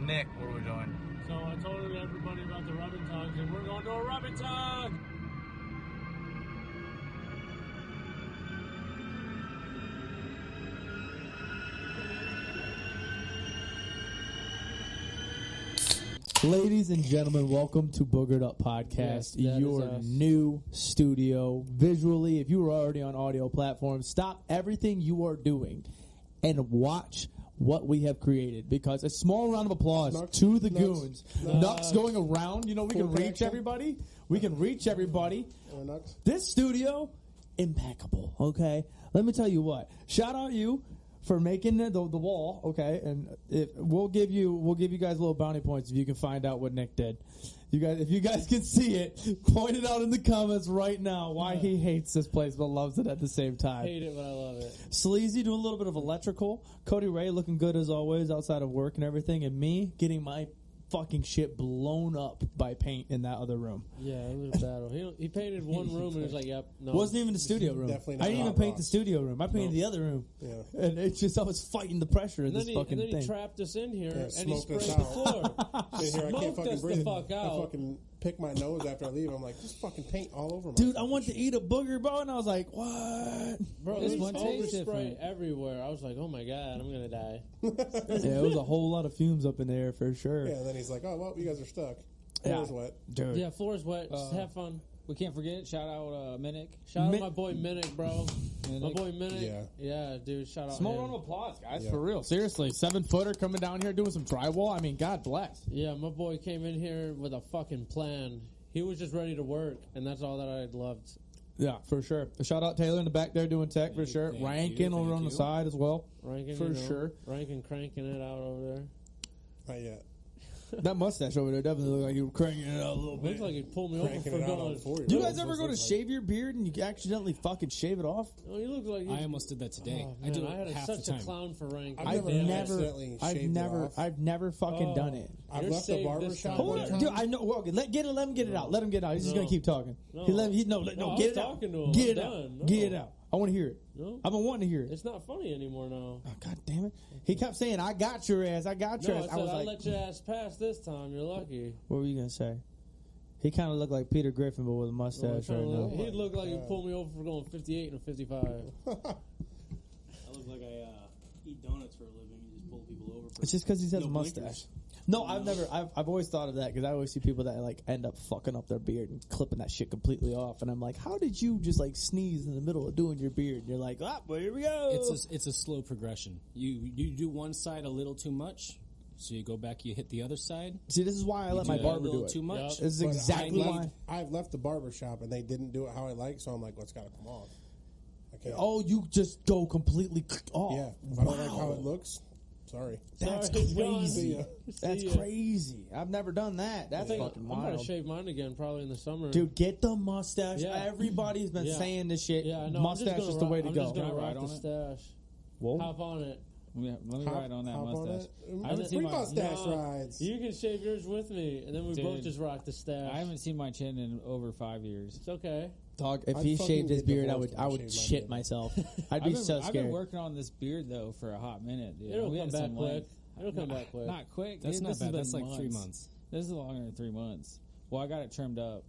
Nick, what are we doing? So I told everybody about the rubbing tongues, and we're going to a rubbing tongue. Ladies and gentlemen, welcome to Boogered Up Podcast, your new studio. Visually, if you were already on audio platforms, stop everything you are doing and watch what we have created. Because a small round of applause to the goons. Nux going around. You know, we can reach everybody. We can reach everybody. This studio, impeccable, okay? Let me tell you what. Shout out you for making the wall, okay, and we'll give you guys little bounty points if you can find out what Nick did. If you guys can see it, point it out in the comments right now why he hates this place but loves it at the same time. Hate it, but I love it. Sleazy doing a little bit of electrical. Cody Ray looking good as always outside of work and everything, and me getting my fucking shit blown up by paint in that other room. Yeah, it was a battle. He painted one room and he was like, "Yep, no." Wasn't even the studio room. Definitely I not didn't even paint the studio room. I painted the other room. Yeah. And it's just I was fighting the pressure in this fucking thing. And then he trapped us in here and he sprayed the floor. Smoked us the fuck out. I fucking pick my nose after I leave. I'm like, just fucking paint all over my dude, I want to eat a booger, bro, and I was like, what? Bro, this one overspray everywhere. I was like, oh my god, I'm gonna die. Yeah, it was a whole lot of fumes up in the air for sure. Yeah, and then he's like, oh, well, you guys are stuck. Floor's wet. Dude. Yeah, floor's wet. Just have fun. We can't forget, shout out Minnick. Shout out my boy Minnick, bro. Minnick. My boy Minnick. Yeah, dude, shout out Small him. round of applause, guys, for real. Seriously, 7-footer coming down here doing some drywall. I mean, God bless. Yeah, my boy came in here with a fucking plan. He was just ready to work, and that's all that I loved. Yeah, for sure. Shout out Taylor in the back there doing tech for sure. Rankin over on the side as well. Rankin, for sure. Rankin cranking it out over there. Not yet. That mustache over there definitely looked like he was cranking it out a little bit. Looks like he'd pull me over for going. Do you guys ever go to shave your beard and you accidentally fucking shave it off? Oh, you look like I almost did that today. Oh, I do I it had half such the time. a clown for Rankin. I've never fucking done it. I've left the barber shop. Hold on, dude. I know. Well, let him get it out. Let him get it out. He's just gonna keep talking. Get it out. Get it out. Get it out. I want to hear it. No. I've been wanting to hear it. It's not funny anymore now. Oh, God damn it. He kept saying, I got your ass. I got your ass. I was like, let your ass pass this time. You're lucky. What were you going to say? He kind of looked like Peter Griffin, but with a mustache right now. He'd look like he'd pull me over for going 58 and 55. I look like I eat donuts for a living and just pull people over. It's just because he has a mustache. Blinkers. No, I've always thought of that because I always see people that like end up fucking up their beard and clipping that shit completely off, and I'm like, how did you just like sneeze in the middle of doing your beard? And you're like, well, here we go. It's a slow progression. You do one side a little too much, so you go back, you hit the other side. See, this is why I let my barber do it. Too much. Yep. This is exactly why I've left the barber shop and they didn't do it how I like, so I'm like, well, it's got to come off. I can't. Oh, you just go completely off. Yeah, if I don't like how it looks. Sorry. That's crazy. That's crazy. I've never done that. That's fucking wild. I'm going to shave mine again probably in the summer. Dude, get the mustache. Yeah. Everybody's been saying this shit. Yeah, I know. Mustache is the way to go. I'm just going to ride on the stash. Whoa. Hop on it. Let me ride on that mustache. I haven't seen my mustache rides. You can shave yours with me, and then we both just rock the stash. I haven't seen my chin in over 5 years. It's okay. Dog, if he shaved his beard, I would shit myself. I'd be so scared. I've been working on this beard though for a hot minute. Dude. It'll come back quick. It'll come back quick. Not quick. That's not bad. That's like 3 months. This is longer than 3 months. Well, I got it trimmed up.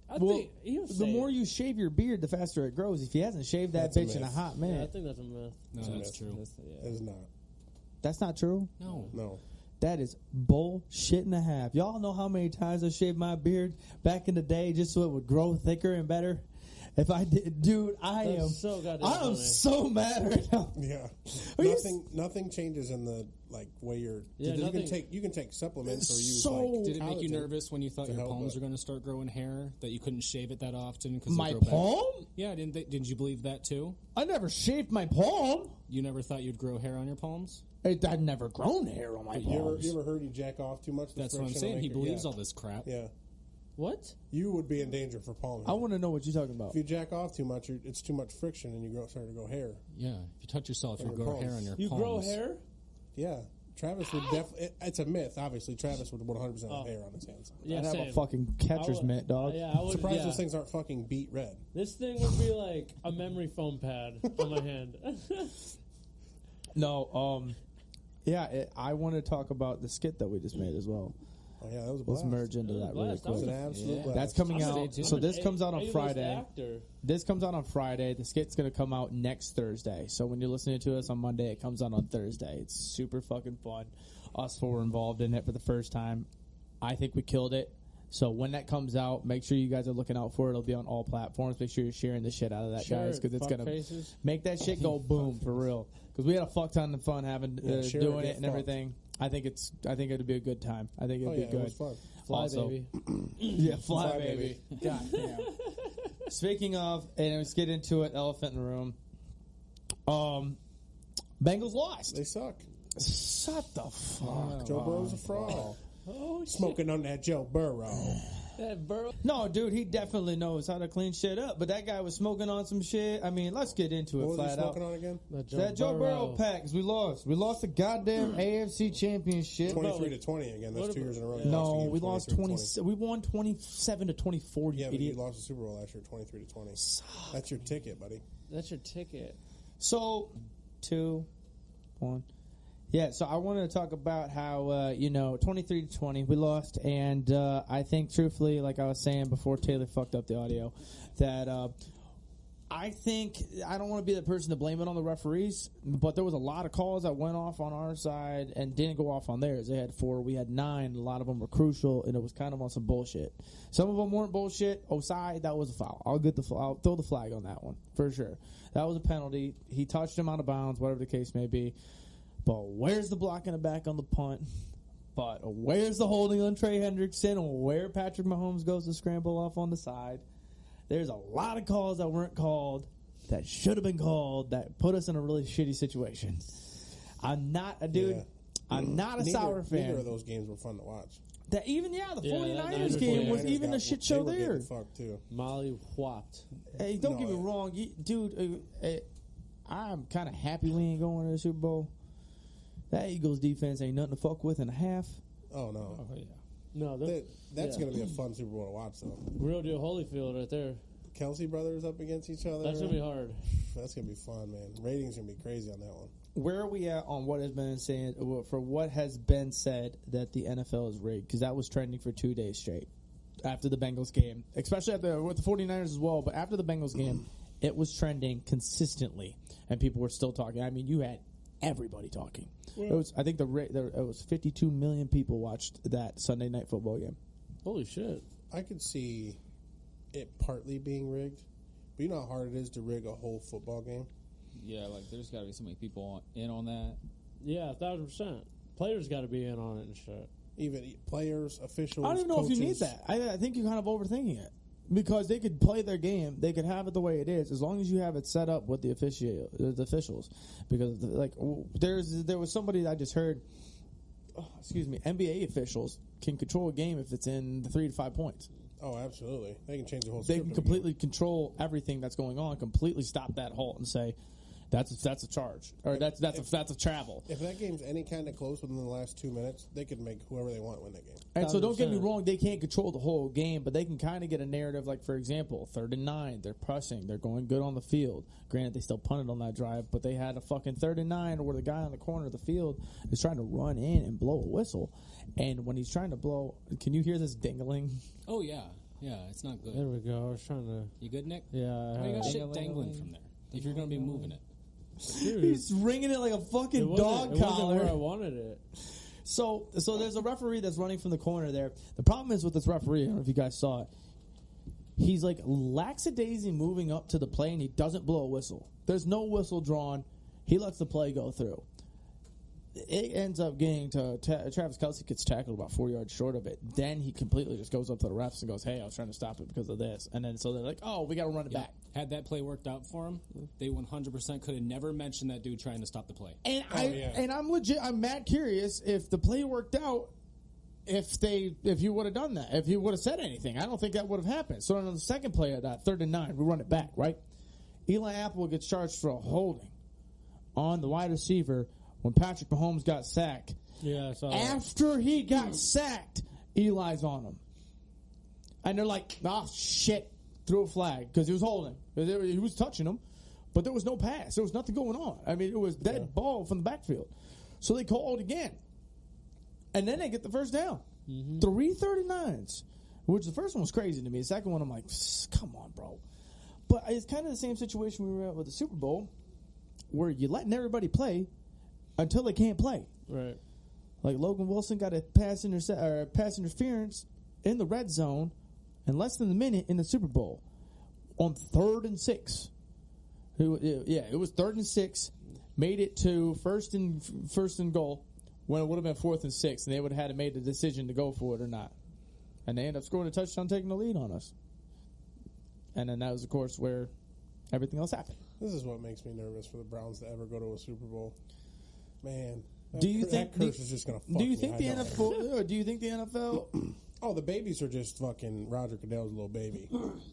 The more you shave your beard, the faster it grows. If he hasn't shaved that bitch in a hot minute. Yeah, I think that's a myth. No, that's true. It's not. That's not true? No. That is bullshit and a half. Y'all know how many times I shaved my beard back in the day just so it would grow thicker and better? If I did, dude, I am so mad right now. Yeah, nothing changes in the way you're. Yeah, you can take supplements or use. Did it make you nervous when you thought your palms were going to start growing hair that you couldn't shave it that often? My palm? Yeah, didn't you believe that too? I never shaved my palm. You never thought you'd grow hair on your palms? I'd never grown hair on my palms. You ever heard you jack off too much? That's what I'm saying. He believes all this crap. Yeah. What? You would be in danger for palm hair. I want to know what you're talking about. If you jack off too much, it's too much friction and you start to grow hair. Yeah, if you touch yourself, you grow hair on your palms. You grow hair? Yeah. Travis would definitely... It's a myth, obviously. Travis would 100% have hair on his hands. Yeah, I'd have a fucking catcher's mitt, dog. I would, surprised those things aren't fucking beet red. This thing would be like a memory foam pad on my hand. No, I want to talk about the skit that we just made as well. Oh yeah, that was a Let's blast. merge into that really That was quick. an absolute blast. That's coming out. So this comes out on A-list Friday. actor. This comes out on Friday. The skit's going to come out next Thursday. So when you're listening to us on Monday, it comes out on Thursday. It's super fucking fun. Us four were involved in it for the first time. I think we killed it. So when that comes out, make sure you guys are looking out for it. It'll be on all platforms. Make sure you're sharing the shit out of that, guys, because it's going to make that shit go boom for real. Because we had a fuck ton of fun having doing it and everything. I think it'd be a good time. I think it'd be good. It was fun. Fly, baby. Yeah, fly, baby. God damn. Speaking of, and let's get into it, elephant in the room. Bengals lost. They suck. Shut the fuck. Joe Burrow's a fraud. Oh, Smoking on that Joe Burrow. that Burrow. No, dude, he definitely knows how to clean shit up. But that guy was smoking on some shit. I mean, let's get into it What was he flat out. smoking on again? That Joe Burrow pack, 'cause we lost. We lost the goddamn AFC Championship. 23-20 again. That's 2 years in a row. No, we lost 20. We won 27-24. You Yeah, but you idiot. lost the Super Bowl last year, 23-20. That's your ticket, buddy. That's your ticket. So, 2, 1. Yeah, so I wanted to talk about how, 23-20, we lost. And I think, truthfully, like I was saying before Taylor fucked up the audio, that I think I don't want to be the person to blame it on the referees, but there was a lot of calls that went off on our side and didn't go off on theirs. They had 4, we had 9. A lot of them were crucial, and it was kind of on some bullshit. Some of them weren't bullshit. Osai, that was a foul. I'll throw the flag on that one for sure. That was a penalty. He touched him out of bounds, whatever the case may be. But where's the block in the back on the punt? But where's the holding on Trey Hendrickson? Where Patrick Mahomes goes to scramble off on the side? There's a lot of calls that weren't called, that should have been called, that put us in a really shitty situation. I'm not a dude. Yeah. I'm not a sour fan. Neither of those games were fun to watch. The 49ers that game was 49ers even a shit show they were there. getting fucked too. Molly whopped. Hey, don't get me wrong, dude. I'm kind of happy we ain't going to the Super Bowl. That Eagles defense ain't nothing to fuck with in a half. Oh no. Oh yeah. No, That's going to be a fun Super Bowl to watch, though. real deal Holyfield right there. Kelsey brothers up against each other. That's gonna be hard. That's going to be fun, man. Ratings going to be crazy on that one. Where are we at on what has been saying for what has been said that the NFL is rigged? Because that was trending for 2 days straight after the Bengals game, especially with the 49ers as well. But after the Bengals game, it was trending consistently, and people were still talking. I mean, you had everybody talking. It was, I think it was 52 million people watched that Sunday night football game. Holy shit! I could see it partly being rigged, but you know how hard it is to rig a whole football game? Yeah, like there's got to be so many people in on that. Yeah, 1,000%. Players got to be in on it and shit. Even players, officials, I don't even know coaches. if you need that. I think you're kind of overthinking it. Because they could play their game, they could have it the way it is, as long as you have it set up with the officials. Because there was somebody that I just heard. NBA officials can control a game if it's in the 3 to 5 points. Oh, absolutely. They can change the whole. They script can of the completely control everything that's going on. Completely stop that halt and say, that's a charge, or that's a travel. game. If that game's any kind of close within the last 2 minutes, they could make whoever they want win that game. And so don't get me 100%. wrong, they can't control the whole game, but they can kind of get a narrative. Like, for example, 3rd and 9, they're pressing, they're going good on the field. Granted, they still punted on that drive, but they had a fucking 3rd and 9 where the guy on the corner of the field is trying to run in and blow a whistle. And when he's trying to blow, can you hear this dingling? Oh, yeah. Yeah, it's not good. There we go. I was trying to. You good, Nick? Yeah. Why you got shit dangling from there? If you're going to be moving it. Dude, He's ringing it like a fucking it dog wasn't collar. where I wanted it. So there's a referee that's running from the corner there. The problem is with this referee, I don't know if you guys saw it, he's like lackadaisy moving up to the play and he doesn't blow a whistle. There's no whistle drawn. He lets the play go through. It ends up getting to Travis Kelce gets tackled about 4 yards short of it. Then he completely just goes up to the refs and goes, "Hey, I was trying to stop it because of this." And then so they're like, "Oh, we got to run it back." Had that play worked out for him, they 100% could have never mentioned that dude trying to stop the play. And yeah. I'm legit. I'm mad curious if the play worked out. If you would have done that, if you would have said anything, I don't think that would have happened. So on the second play of that 3rd and 9, we run it back, right? Eli Apple gets charged for a holding on the wide receiver when Patrick Mahomes got sacked. Yeah, I saw that. After he got sacked, Eli's on him, and they're like, "Oh shit!" Threw a flag because he was holding. He was touching him, but there was no pass. There was nothing going on. I mean, it was dead ball from the backfield. So they called again. And then they get the first down. 339s. Which the first one was crazy to me. The second one, I'm like, come on, bro. But it's kind of the same situation we were at with the Super Bowl, where you're letting everybody play until they can't play. Right. Like Logan Wilson got a pass interference in the red zone in less than a minute in the Super Bowl on 3rd and 6. It was 3rd and 6. Made it to first and goal when it would have been 4th and 6, and they would have had to make the decision to go for it or not. And they end up scoring a touchdown, taking the lead on us. And then that was, of course, where everything else happened. This is what makes me nervous for the Browns to ever go to a Super Bowl. Man, that curse is just going to fuck me. Do you think the NFL? Oh, the babies are just fucking Roger Goodell's little baby.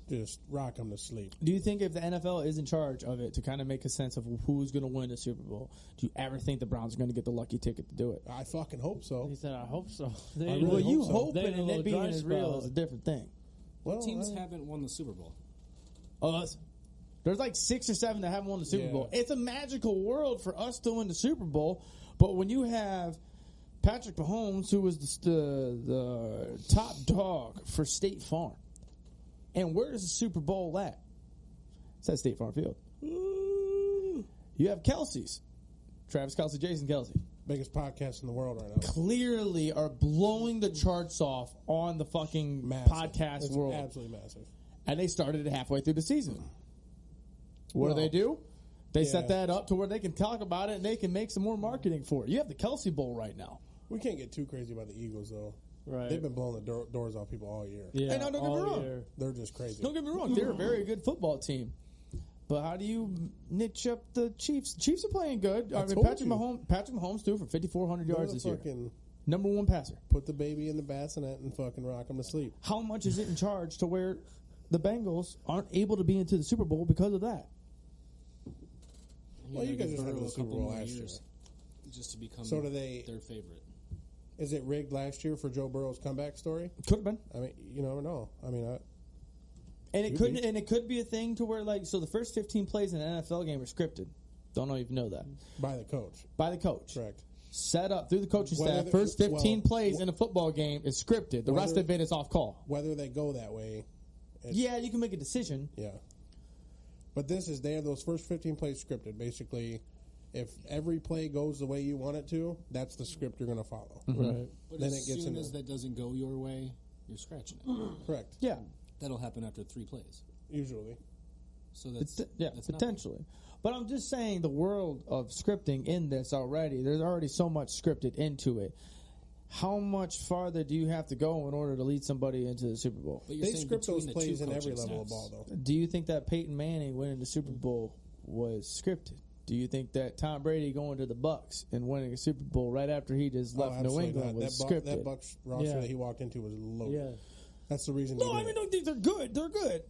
Just rock them to sleep. Do you think if the NFL is in charge of it to kind of make a sense of who's going to win the Super Bowl, do you ever think the Browns are going to get the lucky ticket to do it? I fucking hope so. He said, I hope so. Well, you hoping and and it being as real is a different thing. Well, teams haven't won the Super Bowl. Oh, there's like 6 or 7 that haven't won the Super Bowl. It's a magical world for us to win the Super Bowl, but when you have Patrick Mahomes, who was the top dog for State Farm, and where is the Super Bowl at? It's at State Farm Field. You have Kelsey's, Travis Kelce, Jason Kelce. Biggest podcast in the world right now. Clearly are blowing the charts off on the fucking podcast world. Absolutely massive. And they started it halfway through the season. What do? They set that up to where they can talk about it and they can make some more marketing for it. You have the Kelsey Bowl right now. We can't get too crazy about the Eagles, though. Right. They've been blowing the doors off people all year. Yeah, Hey, now, don't get me wrong. year. They're just crazy. Don't get me wrong. They're a very good football team. But how do you niche up the Chiefs? The Chiefs are playing good. I mean, Patrick Mahomes threw for 5,400 yards this year. Number 1 passer. Put the baby in the bassinet and fucking rock him to sleep. How much is it in charge to where the Bengals aren't able to be into the Super Bowl because of that? Well, you guys just had the Super Bowl last year. Just to become their favorite. Is it rigged last year for Joe Burrow's comeback story? Could have been. I mean, you never know. I mean, it could be a thing to where, like, so the first 15 plays in an NFL game are scripted. Don't know if you know that. By the coach. By the coach. Correct. Set up through the coaching staff. First 15 plays in a football game is scripted. The rest of it is off call. Whether they go that way. Yeah, you can make a decision. Yeah. But they have those first 15 plays scripted. Basically, if every play goes the way you want it to, that's the script you're going to follow. Right. But then as soon as that doesn't go your way, you're scratching it. Correct. Yeah. That'll happen after 3 plays. Usually. So that's potentially. Nothing. But I'm just saying the world of scripting in this already, there's already so much scripted into it. How much farther do you have to go in order to lead somebody into the Super Bowl? They script those plays in every level of ball, though. Do you think that Peyton Manning winning the Super Bowl was scripted? Do you think that Tom Brady going to the Bucs and winning a Super Bowl right after he just left New England was scripted? That Bucs roster that he walked into was loaded. Yeah. That's the reason. No, I mean, they're good. They're good.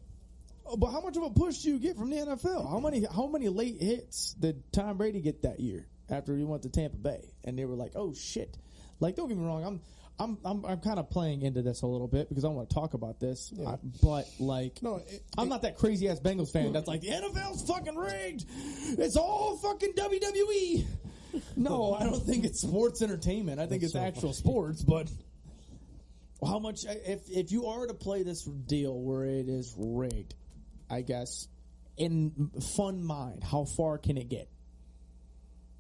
But how much of a push do you get from the NFL? How many late hits did Tom Brady get that year after he went to Tampa Bay? And they were like, oh shit. Like, don't get me wrong, I'm kind of playing into this a little bit because I want to talk about this. Yeah. But like, I'm not that crazy ass Bengals fan that's like the NFL's fucking rigged. It's all fucking WWE. No, I don't think it's sports entertainment. I think it's actual sports. But how much if you are to play this deal where it is rigged, I guess in fun mind, how far can it get?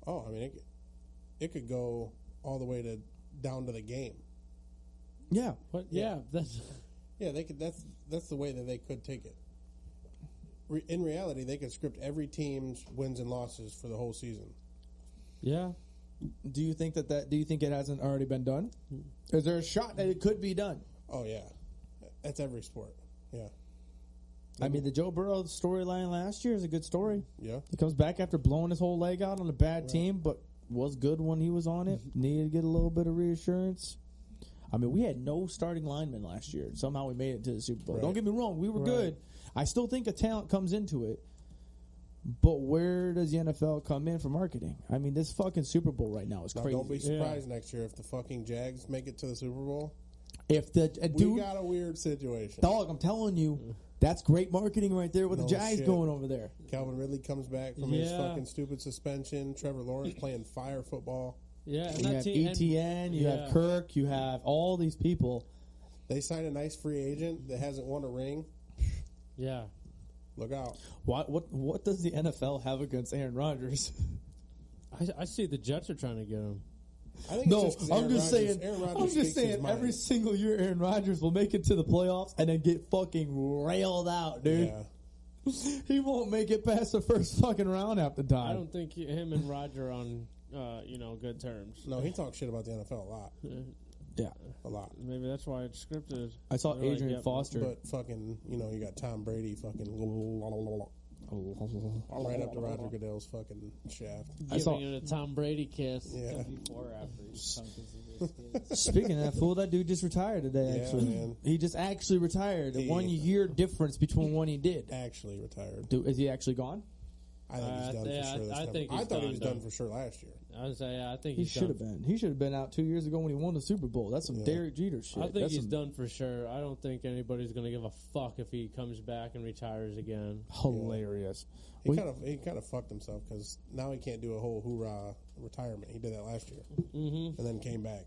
Oh, I mean, it could go all the way down to the game. Yeah, but that's they could. That's the way that they could take it. In reality, they could script every team's wins and losses for the whole season. Yeah. Do you think do you think it hasn't already been done? Is there a shot that it could be done? Oh yeah, that's every sport. Yeah. I mean, the Joe Burrow storyline last year is a good story. Yeah. He comes back after blowing his whole leg out on a bad team, but was good when he was on it. Needed to get a little bit of reassurance. I mean, we had no starting linemen last year. Somehow we made it to the Super Bowl. Right. Don't get me wrong. We were good. I still think a talent comes into it. But where does the NFL come in for marketing? I mean, this fucking Super Bowl right now is crazy. Don't be surprised next year if the fucking Jags make it to the Super Bowl. If we got a weird situation. Dog, I'm telling you, that's great marketing right there with the Jags going over there. Calvin Ridley comes back from his fucking stupid suspension. Trevor Lawrence playing fire football. Yeah, and You that have team, ETN, you have Kirk, you have all these people. They signed a nice free agent that hasn't won a ring. Yeah. Look out. What does the NFL have against Aaron Rodgers? I see the Jets are trying to get him. I think No, it's just 'cause I'm just saying. Aaron Rodgers I'm just speaks his saying. mind. Every single year, Aaron Rodgers will make it to the playoffs and then get fucking railed out, dude. Yeah. He won't make it past the first fucking round half the time. I don't think him and Roger are on good terms. No, he talks shit about the NFL a lot. Yeah, A lot. Maybe that's why it's scripted. I saw They're like, Adrian yep. Foster. But fucking, you got Tom Brady fucking right up to Roger Goodell's fucking shaft. I saw- Giving it a Tom Brady kiss. Yeah. Before or after he's tongue kissing his Speaking of that fool, that dude just retired today. Yeah, Actually, man. he just actually retired. He- 1 year difference between when he did. Actually retired. Dude, is he actually gone? I think he's done yeah, for sure. I think he's I thought he done, was done done. for sure last year. I would say, I think He he's should have done. been. He should have been out 2 years ago when he won the Super Bowl. That's some Yeah. Derek Jeter shit. I think That's he's some done for sure. I don't think anybody's going to give a fuck if he comes back and retires again. hilarious. He We- kind of fucked himself because now he can't do a whole hoorah retirement. He did that last year Mm-hmm. and then came back.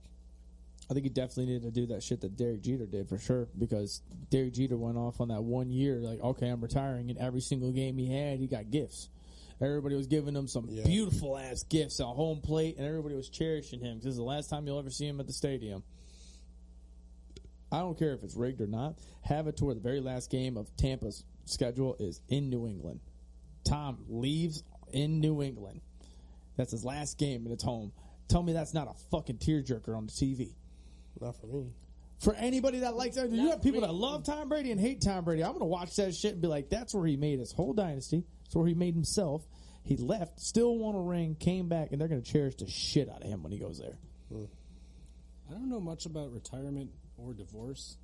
I think he definitely needed to do that shit that Derek Jeter did for sure, because Derek Jeter went off on that 1 year like, okay, I'm retiring, and every single game he had, he got gifts. Everybody was giving him some Yeah. beautiful ass gifts on home plate, and everybody was cherishing him because this is the last time you'll ever see him at the stadium. I don't care if it's rigged or not. Have it to where the very last game of Tampa's schedule is in New England. Tom leaves in New England. That's his last game, and it's home. Tell me that's not a fucking tearjerker on the TV. Not for me. For anybody that likes that, you have people that love Tom Brady and hate Tom Brady. I'm going to watch that shit and be like, that's where he made his whole dynasty. That's where he made himself. He left, still won a ring, came back, and they're going to cherish the shit out of him when he goes there. I don't know much about retirement or divorce,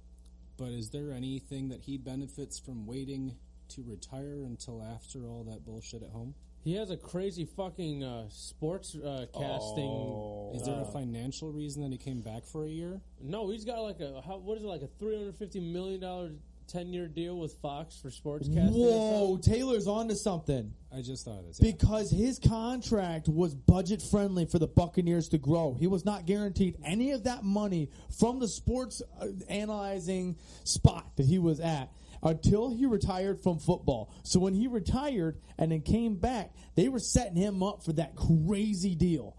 but is there anything that he benefits from waiting to retire until after all that bullshit at home? He has a crazy fucking sports casting. Is there a financial reason that he came back for a year? No, he's got like a $350 million 10-year deal with Fox for sports casting. Whoa, Taylor's onto something. I just thought of this. Because his contract was budget friendly for the Buccaneers to grow. He was not guaranteed any of that money from the sports analyzing spot that he was at until he retired from football. So when he retired and then came back, they were setting him up for that crazy deal.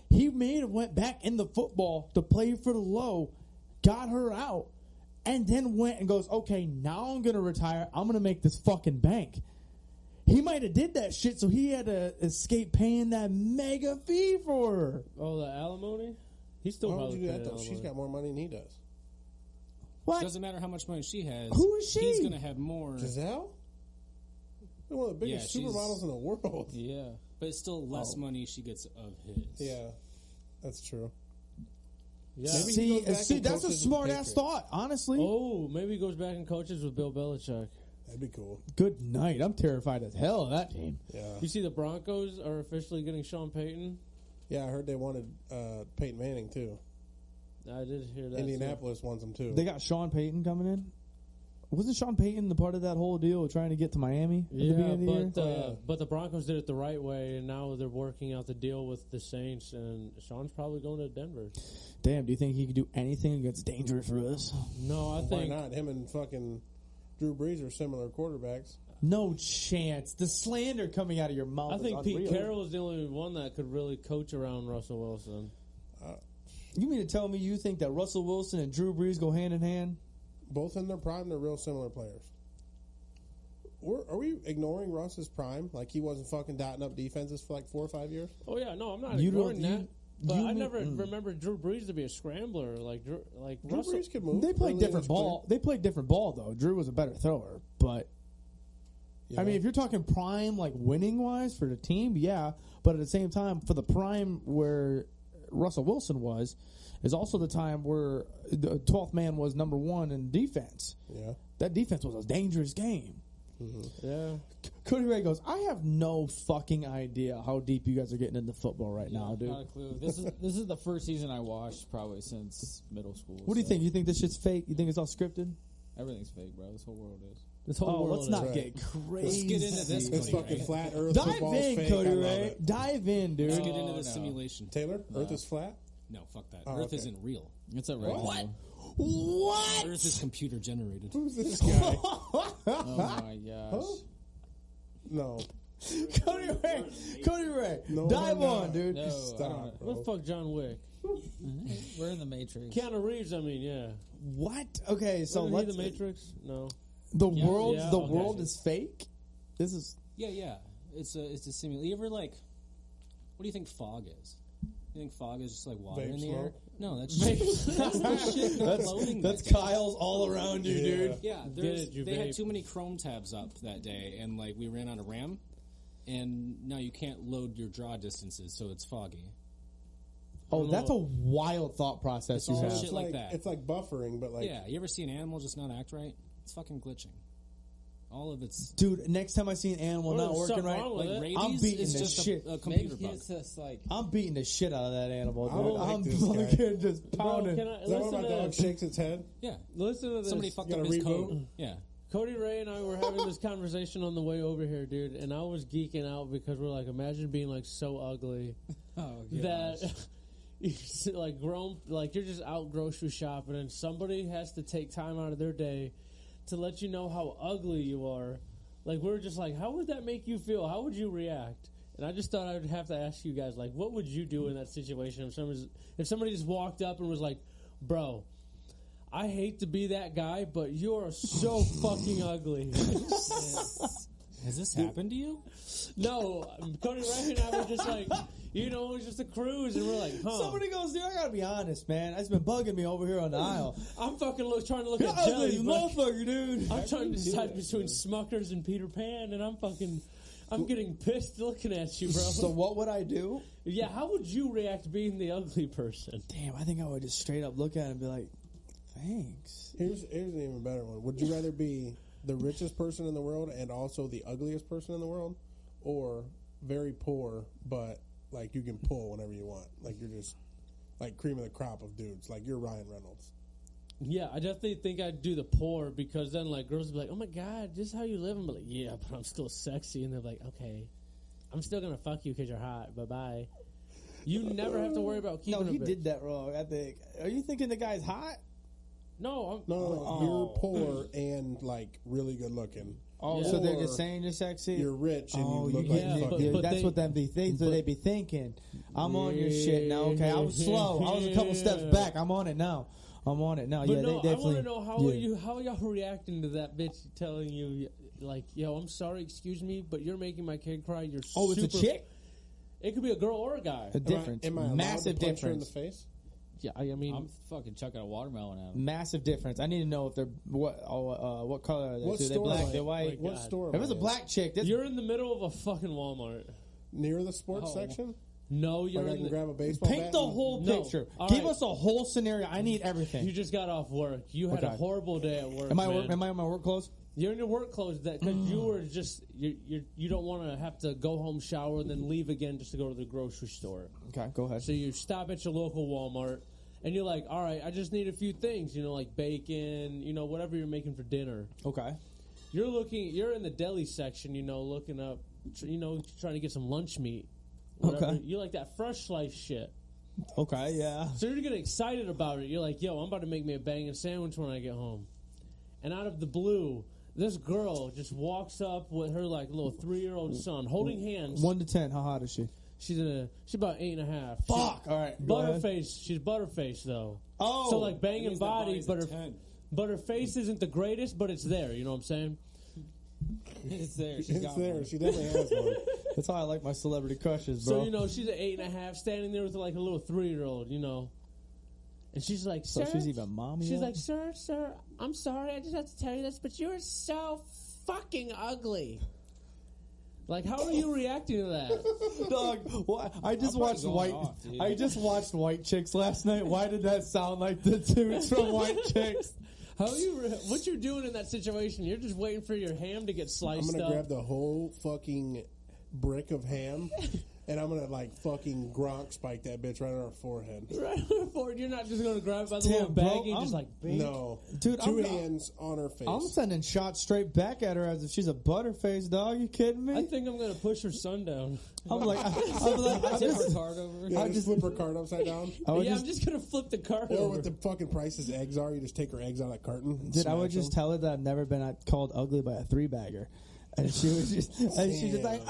He went back in the football to play for the low, got her out, and then went and goes, okay, now I'm going to retire. I'm going to make this fucking bank. He might have did that shit, so he had to escape paying that mega fee for her. Oh, the alimony? He's still Why would probably you do paying that, though? alimony. She's got more money than he does. What? Doesn't matter how much money she has. Who is she? He's going to have more. Giselle? They're one of the biggest Yeah, she's- supermodels in the world. Yeah. But it's still less money she gets of his. Yeah, that's true. Yeah. Maybe he See, goes back and that's a coaches with smart the ass Patriots. thought, honestly. Oh, maybe he goes back and coaches with Bill Belichick. That'd be cool. Good night. I'm terrified as hell of that team. Yeah. You see the Broncos are officially getting Sean Payton? Yeah, I heard they wanted Peyton Manning, too. I did hear that. Indianapolis wants him, too. They got Sean Payton coming in. Wasn't Sean Payton the part of that whole deal of trying to get to Miami at the beginning of the year? But the Broncos did it the right way, and now they're working out the deal with the Saints, and Sean's probably going to Denver. Damn, do you think he could do anything against Dangerous for us? No, I Why think not? Him and fucking Drew Brees are similar quarterbacks. No chance. The slander coming out of your mouth. I think is Pete unreal. Carroll is the only one that could really coach around Russell Wilson. You mean to tell me you think that Russell Wilson and Drew Brees go hand in hand? Both in their prime, they're real similar players. Are we ignoring Russ's prime? Like he wasn't fucking dotting up defenses for like 4 or 5 years? Oh yeah, no, I'm not You ignoring don't- that. you- But you I mean- never remember Drew Brees to be a scrambler like Drew Russell. Brees could move. They played Early different English ball. player. They played different ball though. Drew was a better thrower, but Yeah. I mean, if you're talking prime, like winning wise for the team, yeah. But at the same time, for the prime where Russell Wilson was, is also the time where the 12th man was number one in defense. Yeah. That defense was a dangerous game. Yeah, Cody Ray goes, I have no fucking idea how deep you guys are getting into football right now, dude. Not a clue. This is the first season I watched probably since middle school. What do you so think? You think this shit's fake? You think it's all scripted? Everything's fake, bro. This whole world is. This whole world let's is not right. get crazy. Let's get into this. It's Cody fucking Ray. flat Earth. Dive football's in, fake. Cody I love Ray. it. Dive in, dude. Let's get into No. the simulation. Taylor, Earth is flat. No, fuck that. Oh, Earth okay. isn't real. It's a regular. What? Earth is computer generated. Who's this guy? Oh my gosh. Huh? No. Cody Ray. Cody Ray. No, Dive we're on, not. dude. No, Stop, What the bro. fuck, John Wick? We're in the Matrix. Keanu Reeves, I mean, yeah. What? Okay, so Wasn't he let's. the Matrix? No. The Yeah. world. Yeah, the okay. world is fake. This is. Yeah. It's a simulation. You ever like? What do you think fog is? You think fog is just like water Vape in the air? smoke? No, that's the shit floating. That's that day. Kyle's all around you, Yeah. dude. Yeah, Get it, you they had vape. too many Chrome tabs up that day, and like we ran out of RAM, and now you can't load your draw distances, so it's foggy. Oh, that's a wild thought process It's you all have. shit It's like like that. It's like buffering, but like Yeah, you ever see an animal just not act right? It's fucking glitching. All of it's Dude, next time I see an animal Well, not there's working something right, wrong with like it. rabies. I'm beating it's the just shit. a computer Maybe bug. it's just like I'm beating the shit out of that animal, dude. I don't like I'm this guy. fucking just Bro, pounding. can I is that when listen my to dog this? shakes its head? Yeah, Listen to this. somebody fucked You up gotta his reboot? code. Yeah, Cody Ray and I were having this conversation on the way over here, dude, and I was geeking out because we're like, imagine being like so ugly that you like grown, like you're just out grocery shopping, and somebody has to take time out of their day to let you know how ugly you are. Like we're just like, how would that make you feel? How would you react? And I just thought I would have to ask you guys, like, what would you do in that situation if somebody just walked up and was like, bro, I hate to be that guy, but you're so fucking ugly. has this happened to you? No, Cody Ray and I were just like, it was just a cruise, and we're like, huh. Somebody goes, dude, I gotta be honest, man. It's been bugging me over here on the aisle. I'm fucking trying to look You're at ugly jelly. as but motherfucker, dude. I'm trying to decide between Smuckers and Peter Pan, and I'm getting pissed looking at you, bro. So what would I do? Yeah, how would you react being the ugly person? Damn, I think I would just straight up look at him and be like, thanks. Here's an even better one. Would you rather be the richest person in the world and also the ugliest person in the world, or very poor but like you can pull whenever you want? Like you're just like cream of the crop of dudes. Like you're Ryan Reynolds. Yeah, I definitely think I'd do the poor, because then like girls would be like, "Oh my god, this is how you live." I'm like, "Yeah, but I'm still sexy," and they're like, "Okay, I'm still gonna fuck you because you're hot. Bye bye." You never have to worry about keeping. No, he a bitch. did that wrong, I think. Are you thinking the guy's hot? No, No, you're poor and like really good looking. Oh, Yeah. so they're Or just saying you're sexy? You're rich and Oh, you look you like get yeah, fucking. but that's they- what they think. So but- they be thinking, I'm on your shit now. Okay, I was slow. I was a couple steps back. I'm on it now. But yeah, no, they I want definitely. to know how y'all reacting to that bitch telling you like, "Yo, I'm sorry, excuse me, but you're making my kid cry." You're Oh, it's a super-" chick. It could be a girl or a guy. A difference. Am I allowed Massive to punch her in the difference. face? Yeah, I mean, I'm fucking chucking a watermelon at him. Massive difference. I need to know if they're what color are they? What So they store? black? am I- They're white. What God. store? If am it's I a in? black chick, that's you're in the middle of a fucking Walmart. Near the sports section. No, you're Like I in can the. grab a baseball paint bat the and- whole No. picture. All Give right. us a whole scenario. I need everything. You just got off work. You had a Okay. horrible day at work. Am I man. in my work clothes? You're in your work clothes because you were just you don't want to have to go home, shower, and then leave again just to go to the grocery store. Okay, go ahead. So you stop at your local Walmart, and you're like, all right, I just need a few things, like bacon, whatever you're making for dinner. Okay. You're in the deli section, looking up, trying to get some lunch meat. Whatever. Okay. You like that fresh slice shit. Okay, yeah. So you're getting excited about it. You're like, yo, I'm about to make me a banging sandwich when I get home. And out of the blue, this girl just walks up with her like little 3-year-old son, holding hands. 1 to 10, how hot is she? She's about 8.5. Fuck! All right, go ahead. Butterface. She's butterface though. Oh! So like banging means that body, body's a but 10. her face isn't the greatest, but it's there. You know what I'm saying? It's there. She's It's got there. one. She definitely has one. That's how I like my celebrity crushes, bro. So she's an 8.5, standing there with like a little 3-year-old. And she's like, So sir, she's even mommy. she's yet? like, sir, I'm sorry, I just have to tell you this, but you're so fucking ugly. Like, how are you reacting to that? Dog, why? I just I'm watched probably white. going off, dude. I just watched White Chicks last night. Why did that sound like the dudes from White Chicks? How are you? What you're doing in that situation? You're just waiting for your ham to get I'm sliced gonna up. grab the whole fucking brick of ham, and I'm gonna like fucking Gronk spike that bitch right on her forehead. Right on her forehead. You're not just gonna grab it by the Damn, little bro, baggie and just like, bang. No, Dude, two hands on her face. I'm sending shots straight back at her as if she's a butterface dog. You kidding me? I think I'm gonna push her son down. I'm like, I Tip her card over. Yeah, just flip her card upside down. I'm just gonna flip the card Or over. what the fucking prices eggs are, you just take her eggs out of that carton. and Dude, I would smash just them. tell her that I've never been called ugly by a 3-bagger. And she was just, and she's just like,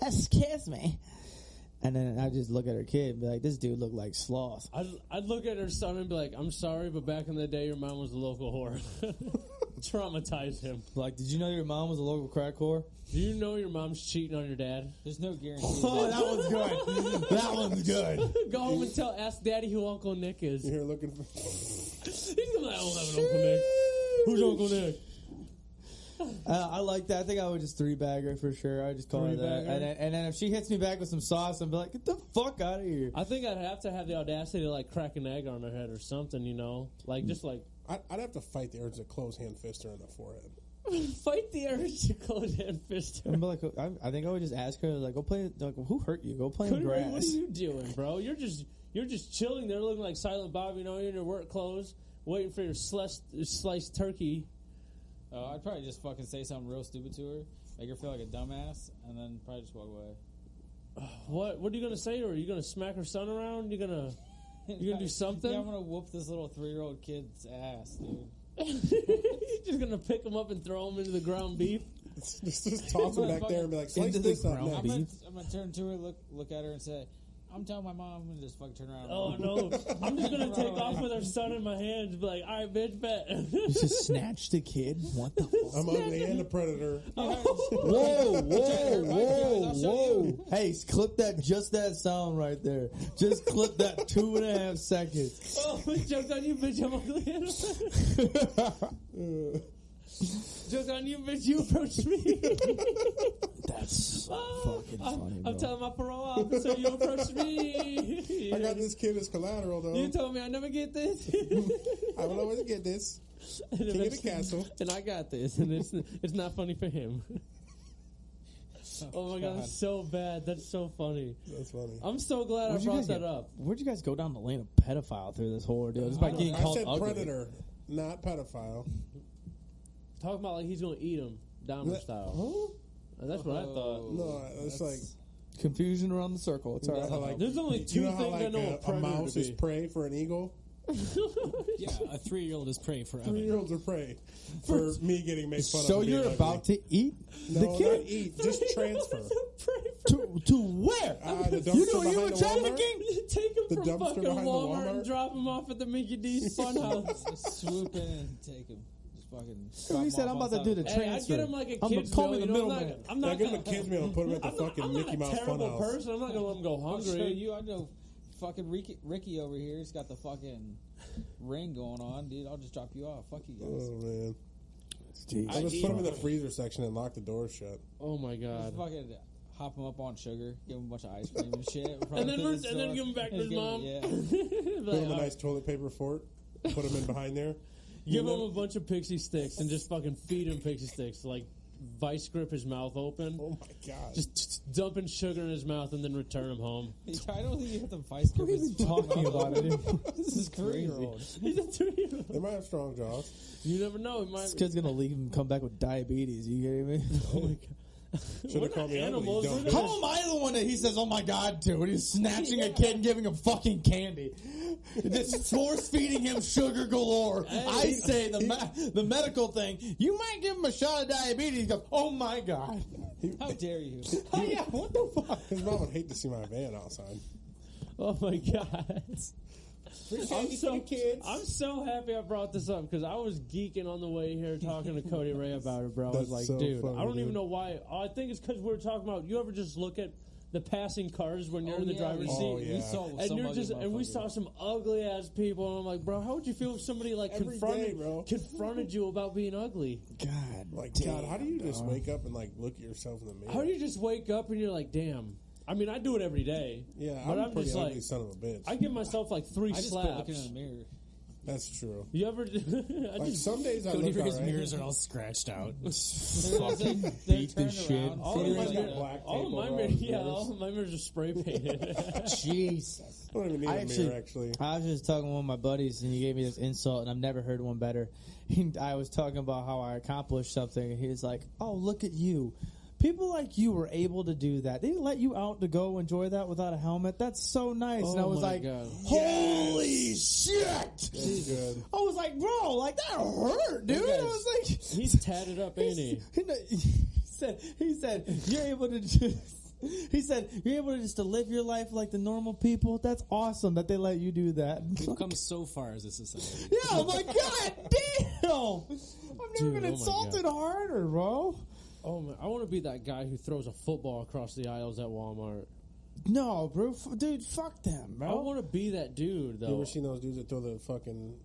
excuse me. And then I just look at her kid and be like, this dude look like Sloth. I'd look at her son and be like, I'm sorry, but back in the day, your mom was a local whore. Traumatized him. Like, did you know your mom was a local crack whore? Do you know your mom's cheating on your dad? There's no guarantee. Oh, that one's good. That one's good. Go home and ask Daddy who Uncle Nick is. You're looking for. He's gonna be like, I don't have an Uncle Nick. Who's Uncle Nick? I like that. I think I would just 3-bagger for sure. I would just call her that. 3-bagger? And then if she hits me back with some sauce, I'd be like, get the fuck out of here. I think I'd have to have the audacity to like crack an egg on her head or something, you know? Like, just like, I'd have to fight the urge to close hand fist her in the forehead. fight the urge to close hand fist her. I'd be like, I think I would just ask her, like, go play, like, who hurt you? Go play in What are grass. you doing, bro? You're just chilling there looking like Silent Bob, you know, you're in your work clothes, waiting for your sliced turkey. I'd probably just fucking say something real stupid to her, make her feel like a dumbass, and then probably just walk away. What are you gonna say to her? Are you gonna smack her son around? You gonna do something? Yeah, I'm gonna whoop this little 3-year-old kid's ass, dude. You're just gonna pick him up and throw him into the ground beef? Just toss him back there and be like, slice this up ground next. I'm gonna turn to her, look at her, and say, I'm telling my mom, and just fucking turn around. Oh no! I'm just gonna take off with her son in my hands and be like, all right, bitch, bet. You just snatched the kid? What the fuck? I'm ugly and a predator. Whoa. Hey, clip that, just that sound right there. Just clip that 2.5 seconds. Oh, joke on you, bitch, I'm ugly. Joke on you, bitch, you approached me. That's fucking funny, bro. I'm telling my parole officer you approached me. I got this kid as collateral, though. You told me I never get this. I will always get this. And King of the castle. And I got this, and it's not funny for him. Oh my god, that's so bad. That's so funny. That's funny. I'm so glad I brought that up. Where'd you guys go down the lane of pedophile through this whole ordeal? Just by getting I called said ugly. predator, not pedophile. Talking about like he's gonna eat him, Dahmer style. And that's what I thought. No, it's like Confusion around the circle. It's all right. like There's only two you know how things I like know a a predator mouse to is be. prey for an eagle. Yeah, a 3-year-old is prey for Evan. 3-year-olds are prey for me getting made fun of. So for being you're ugly. about to eat no, the not kid? eat, just transfer. To where? The dumpster You doing behind human the trafficking? Take him The from dumpster fucking behind the Walmart and Walmart? drop him off at the Mickey D's Funhouse. Just swoop in and take him. Just fucking. So he said, I'm about to do the Hey, I transfer. get him like a I'm kid's call meal. me the You know, middleman. I'm not Give him a kid's meal and put him at the fucking I'm Mickey not Mouse a terrible Funhouse. person. I'm not gonna let him go I'll show hungry. you. I know fucking Ricky over here. He's got the fucking ring going on, dude. I'll just drop you off. Fuck you guys. Oh man! Jeez. I'll just put him in the freezer section and lock the door shut. Oh my god. Just fucking hop him up on sugar, give him a bunch of ice cream and shit. And then give him back to his mom. Yeah. Put him a nice toilet paper fort. Put him in behind there. Give him a bunch of pixie sticks and just fucking feed him pixie sticks. Like vice grip his mouth open. Oh my god! Just dumping sugar in his mouth and then return him home. I don't think you have the vice grip. What are you talking about it? This is crazy. He's a 2-year-old. They might have strong jaws. You never know. He might. This kid's gonna leave and come back with diabetes. You kidding me? Oh my god. Should have called me animals. ugly. We're How gonna- am I the one that he says, "Oh my God," to? When he's snatching a kid and giving him fucking candy, just force feeding him sugar galore. I say the medical thing. You might give him a shot of diabetes. He goes, "Oh my God." How dare you? Oh yeah, what the fuck? His mom would hate to see my van outside. Oh my god. I'm so happy I brought this up because I was geeking on the way here talking to Cody Ray about it, bro. I was That's like, so dude, funny, I don't even dude. know why. I think it's because we were talking about. You ever just look at the passing cars when you're in the driver's seat? Oh, yeah. We saw And some you're ugly just, and we motherfuckers. saw some ugly ass people, and I'm like, bro, how would you feel if somebody like Every day, bro. confronted you about being ugly? God, Like, damn, God, how do you just dog. wake up and like look at yourself in the mirror? How do you just wake up and you're like, damn? I mean, I do it every day. Yeah, but I'm a pretty just ugly like, son of a bitch. I give myself like 3 I just quit slaps. looking in the mirror. That's true. You ever? Like some days I Cody look Ray's alright. mirrors are all scratched out. Fucking beat the shit. All of my Cody Ray's got black all tape of my over mirrors, his yeah, mirrors. all of my mirrors are spray painted. Jesus. I don't even need a mirror, actually. I was just talking to one of my buddies, and he gave me this insult, and I've never heard one better. I was talking about how I accomplished something, and he was like, "Oh, look at you. People like you were able to do that. They didn't let you out to go enjoy that without a helmet. That's so nice." Oh and I was my like, God. "Holy shit!" That's good. I was like, "Bro, like that hurt, dude." I was like, He's tatted up, ain't he? He said, "You're able to just." He said, "You're able to just to live your life like the normal people. That's awesome that they let you do that." We've come so far as a society. Yeah, I'm like, God damn! I've never been oh my insulted harder, bro. Oh man, I want to be that guy who throws a football across the aisles at Walmart. No, bro, dude, fuck them, bro. I want to be that dude, You though. ever seen those dudes that throw the fucking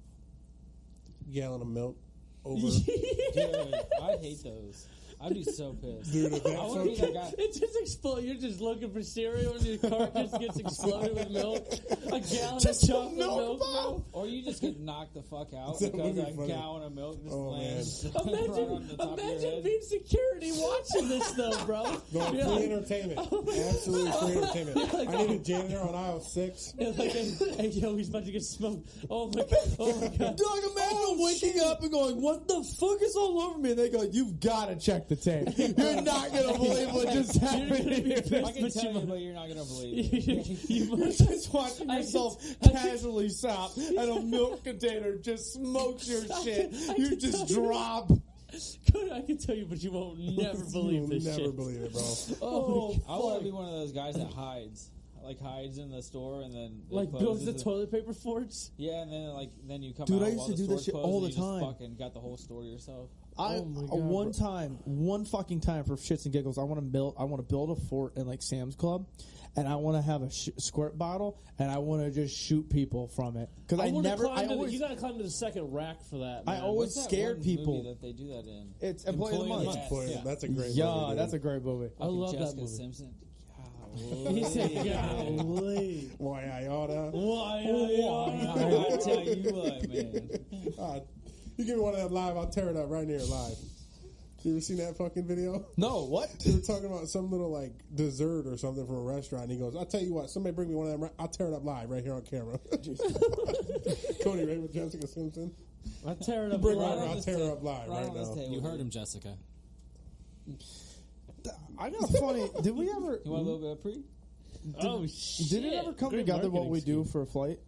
gallon of milk over? Dude, I hate those. I'd be so pissed. Dude, if I want to be that guy. It just explodes. You're just looking for cereal, and your cart just gets exploded with milk. A gallon Just of a chocolate milk, bro. Or you just get knocked the fuck out That because would be a funny. gallon of milk just Oh, lands right on the Imagine, top of your imagine head. being security watching this, though, bro. No, You're free like- entertainment. Absolutely free entertainment. I need a janitor on aisle 6. you're like, hey, yo, he's about to get smoked. Oh my god! Oh my god! Doug, imagine waking up and going, "What the fuck is all over me?" And they go, "You've got to check the tape. You're not gonna believe what just happened gonna be here." pissed. I can But tell you you, but you're not gonna believe it. You You're must. just watching I yourself can- casually stop, and a milk container just smokes your shit. I You can just tell you. drop. I can tell you, but you won't never believe You'll this never shit. believe it, bro. Oh, I want to be one of those guys that hides. Like hides in the store and then it like builds closes the toilet paper forts. Yeah, and then you come Dude, out I used while to the do store this shit closed all and the you just time. fucking got the whole store yourself. Oh my God, one fucking time for shits and giggles, I want to build a fort in like Sam's Club, and I want to have a squirt bottle, and I want to just shoot people from it because I wanna never. climb I to the- always, you gotta climb to the second rack for that. I Man. always What's that scared one people. movie that they do that in? It's Employee of the Employee of Month. the Employee- yeah. That's a great Yeah, movie, dude. that's a great movie. I love that Jessica movie. Simpson. He said, "Golly, Why I oughta. why?" I tell you what, man. You give me one of them live, I'll tear it up right here live. You ever seen that fucking video? No, what? They were talking about some little like dessert or something from a restaurant. And he goes, "I'll tell you what, somebody bring me one of them. I'll tear it up live right here on camera." Cody Ray with Jessica Simpson. I tear it up. Bring right her, on I'll this tear her tape. up live Right right on this now. table. You heard him, Jessica. I got a funny. Did we ever? You want a little bit of pre? Oh shit! Did it ever come Great together what marketing we do scheme. for a flight?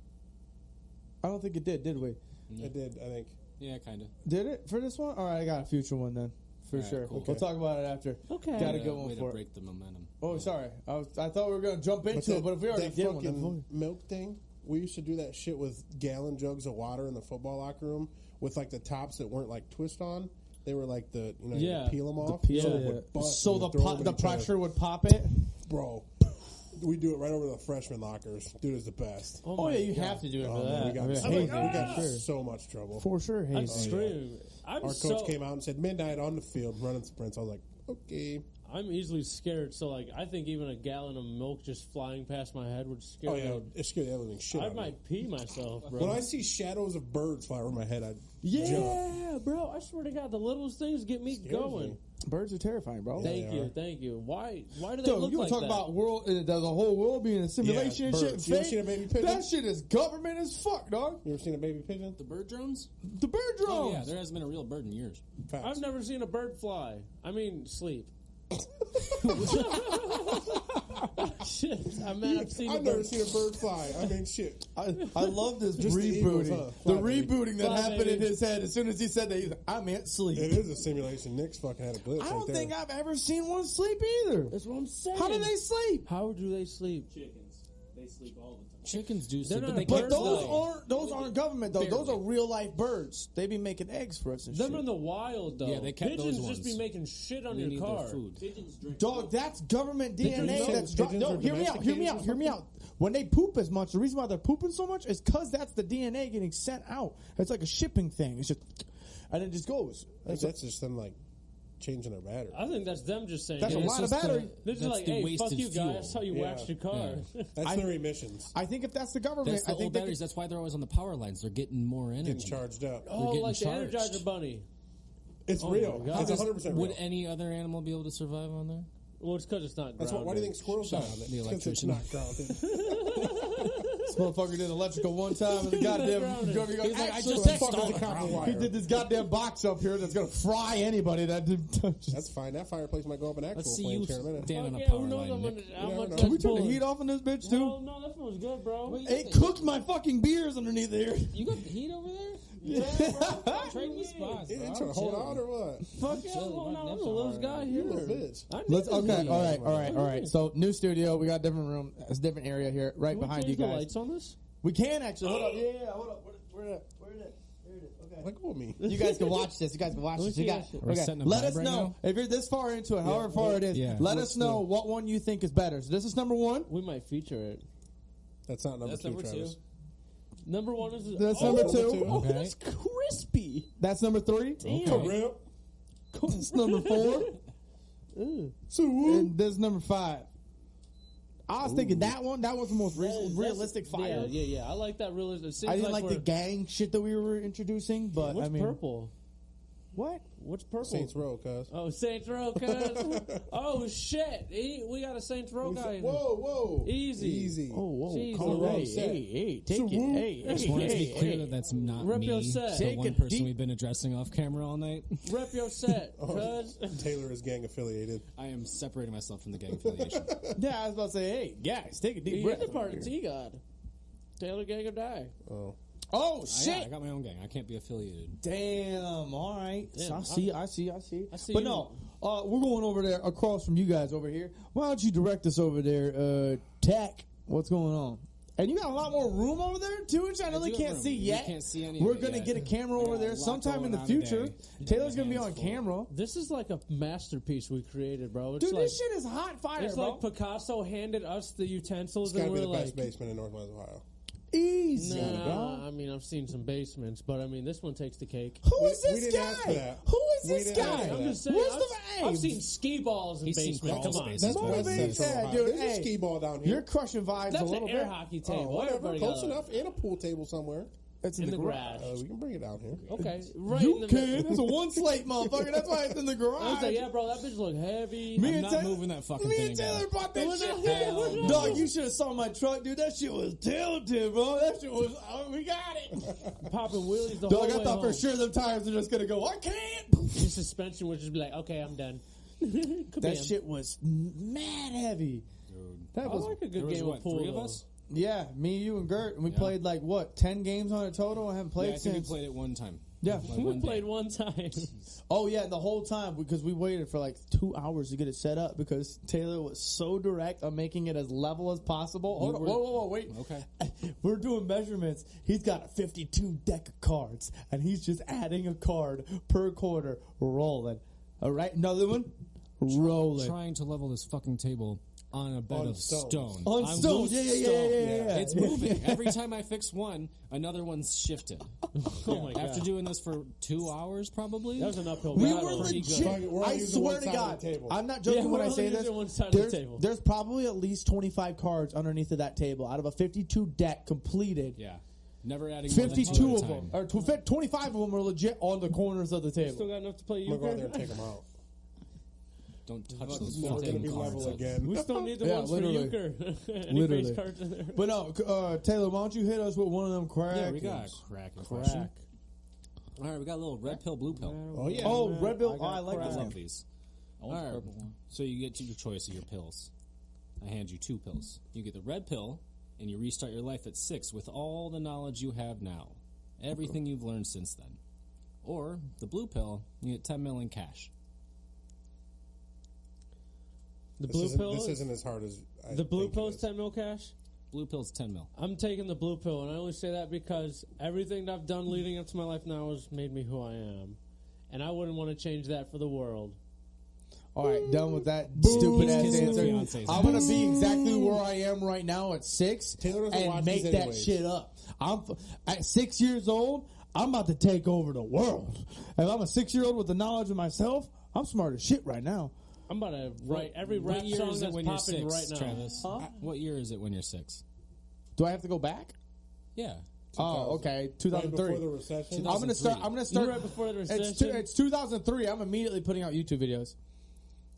I don't think it did we? It did, I think. Yeah, kind of. Did it for this one? All right, I got a future one then, for All right, sure. cool. We'll talk about it after. Okay. Got a Way good one to for it. break the momentum. Oh, sorry. I thought we were going to jump into it, but if we already that did one, fucking then milk thing, we used to do that shit with gallon jugs of water in the football locker room with like the tops that weren't like twist on. They were like you Yeah. peel them off. peel So it it. would bust So and the we'd throw them the at each other. pressure would pop it. Bro, we do it right over the freshman lockers. Dude is the best. Oh, yeah, you have to do it for Oh, man, that. we got, I mean, so, hey, we got sure. so much trouble. For sure, hey. I'm screwed. I'm Our so, coach came out and said midnight on the field running sprints. I was like, okay. I'm easily scared. So like, I think even a gallon of milk just flying past my head would scare Oh me. yeah, it scared the living shit I out of me. might pee myself, bro. When I see shadows of birds fly over my head, I jump. yeah, bro. I swear to God, the littlest things get me Scares going. me. Birds are terrifying, bro. Yeah. Thank they you, are. thank you. Why do they Dude, look you were like talking that? about the whole world being a simulation and birds. shit. You ever Fake. seen a baby pigeon? That shit is government as fuck, dog. You ever seen a baby pigeon? The bird drones? The bird drones. Oh, yeah, there hasn't been a real bird in years. Facts. I've never seen a bird fly. I mean, sleep. Shit, I mean, I've seen. I've a never bird. seen a bird fly. I mean, shit. I love this Just the rebooting. Eagles, huh? The Fly, baby. rebooting that Fly, happened in baby. his head as soon as he said that. He's like, I'm at sleep. It is a simulation. Nick's fucking had a glitch I right don't there. think I've ever seen one sleep either. That's what I'm saying. How do they sleep? How do they sleep? Chickens, they sleep all the time. Chickens do They're sleep, not but they a But can't bird, those fly. aren't government though. Those are Barely. real life birds. They be making eggs for us and Them shit. in the wild though. Yeah, they kept Pigeons those just be ones. making shit on They your need car. their food. Pigeons drink. Dog, that's government DNA. Pigeons That's are- pigeons no. are Hear me out. Hear me domesticated out. or Hear me out. When they poop as much, the reason why they're pooping so much is because that's the DNA getting sent out. It's like a shipping thing. It's just, and it just goes. That's just them like changing their battery. I think that's them just saying. That's a lot of battery. They're just like, hey, fuck you guys. That's how you wax your car. That's their emissions. I think if that's the government, That's the I think old batteries. That's why they're always on the power lines. They're getting more energy. Getting charged up. Oh, getting like charged. the Energizer Bunny. It's real. It's 100% real. Would any other animal be able to survive on there? Well, it's because it's not That's grounded. why do you think squirrels die on it? The Because it's electrician. not grounded. This motherfucker did electrical one time and the goddamn. He's like, I just fucking the copper wire. He did this goddamn box up here that's gonna fry anybody that touches. That's fine. That fireplace might go up in actual Let's see flames you here in a minute. stand on a Yeah, power who knows line, Nick. how much know. that's Can we turn the pulling. heat off on this bitch too? No, no, that smells good, bro. It cooked my fucking beers underneath there. You got the heat over there? Yeah, bro. Trade me spots, bro. You I'm trying to hold chilling. on or what? Fuck yeah, chilling. hold My on, I'm nips the are littlest hard. guy You here. little bitch. I need Let's the okay. heat. All right. So new studio. We got a different room. It's a different area here, right Can we behind change you the guys. lights on this? We can actually. Hold up. Yeah. Hold up. Where it? There it is. Okay. Let go of me. You guys can watch this. You guys can watch Let me this. You see got. that shit. We're Okay. setting a Let vibe us right know now? if you're this far into it, however far it is. yeah. Let us know what one you think is better. So this is number one. We might feature it. That's not number That's two, number Travis. two. Number one is That's number two. Oh, Okay. that's crispy. That's number three. Correct. That's number four. And this is number five. I was thinking that one. That was the most realistic fire. Yeah. I like that realistic. It seems I didn't like the we're- gang shit that we were introducing, but What's I mean, purple? what? What's purple? Saints Row, cuz. Oh, Saints Row, cuz. Oh shit! We got a Saints Row guy. in here. Whoa. Easy. Easy. Whoa! Jeez, Come on, Louise. hey, take it. Hey, I just want to be clear that that's not Rep me. your set. The Take one a person deep- we've been addressing off camera all night. Rep your set, cuz. Taylor is gang affiliated. I am separating myself from the gang affiliation. Yeah, I was about to say, hey, guys, take a deep He's breath. the part of T-God. Taylor Gang or die. Oh. Oh Yeah, I shit! got my own gang. I can't be affiliated. Damn. All right. Damn, I see. I see But you. no, we're going over there across from you guys over here. Why don't you direct us over there, Tech? What's going on? And you got a lot more room over there too, which I really do have can't room. see You yet. can't see any of We're it gonna yet. get a camera I over got there a lot sometime in the going on future. today. Taylor's My gonna be hands on full. camera. This is like a masterpiece we created, bro. It's Dude, like, this shit is hot fire, it's bro. like Picasso handed us the utensils It's got and to be we're the like, best basement in Northwest Ohio. Easy, nah, bro. I mean, I've seen some basements, but I mean, this one takes the cake. Who is We this didn't ask for guy? that. Who is We this didn't ask guy? for I'm that. just saying, Where's the I've seen ski balls in He's seen basements. crawl Come on. spaces. That's Well, West motivate Central that, Ohio. dude. There's Hey, a skee ball down here. You're crushing vibes That's a an little air bit. hockey table. Whatever. Everybody Close got enough. And a pool table somewhere. It's in the garage. We can bring it down here. Okay, right You in the can. middle. It's a one slate, motherfucker. That's why it's in the I garage. was like, yeah, bro, that bitch look heavy. Me I'm and not Taylor- moving that fucking Me thing and Taylor again. bought that shit. Hell no. Dog, you should have saw my truck, dude. That shit was tilted, bro. That shit was. We got it. Popping wheelies the Dog, whole I way thought for home. sure the tires are just gonna go. I can't. Your suspension would just be like, okay, I'm done. Could be That him. shit was mad heavy. That I was. like a There good was game what, of pool. 3 of though. us? Yeah, me, you, and Gert, and we played like what 10 games on it total. I haven't played Yeah, I think we since. played it one time. Yeah. Like We one day. played one time. Oh yeah, the whole time because we waited for like 2 hours to get it set up because Taylor was so direct on making it as level as possible. Hold on, whoa, wait. Okay. We're doing measurements. He's got a 52 deck of cards, and he's just adding a card per quarter, rolling. All right, another one, rolling. Trying to level this fucking table on a bed On of stones. stone. On stone. loose Yeah. It's moving. Every time I fix one, another one's shifted. Oh my god. After doing this for 2 hours, probably. That was an uphill We battle. were Pretty good. legit. We're I using swear one to side of God, the table. I'm not joking Yeah, when we're I say only this. using one side of the There's, table. there's probably at least 25 cards underneath of that table out of a 52 deck completed. Yeah. Never adding more than 52 two of at a them, time. or 25 of them are legit on the corners of the Still table. got enough to play I'm going to go out there euchre? and take them out. Don't touch those It's never going to fucking be level cards. again. We still need the Yeah, ones literally. for euchre. Any Literally. face cards in there? But no, Taylor, why don't you hit us with one of them cracks? Yeah, we got a cracking question. All right, we got a little red pill, blue pill. Oh, yeah. Oh, Red Bill. I Oh, got I like I this love one. these. I want All the right. purple one. So you get your choice of your pills. I hand you 2 pills. You get the red pill, and you restart your life at 6 with all the knowledge you have now. Everything you've learned since then. Or the blue pill, you get 10 million cash. The This blue isn't- pill. This isn't as hard as I The blue think it pill is is. 10 mil cash. Blue pill's 10 mil. I'm taking the blue pill, and I only say that because everything that I've done leading up to my life now has made me who I am, and I wouldn't want to change that for the world. All right, done with that stupid ass Kissing the answer. fiancés. I'm gonna be exactly where I am right now at 6 Taylor doesn't and watch make these that anyways. shit up. At 6 years old. I'm about to take over the world. If I'm a 6-year-old with the knowledge of myself, I'm smart as shit right now. I'm about to write every What rap year song is it that's when you're popping 6, right now. Travis? Huh? What year is it when you're 6? Do I have to go back? Yeah. Oh, okay. Right 2003. before the recession. I'm gonna start. Right before the recession. It's 2003. I'm immediately putting out YouTube videos.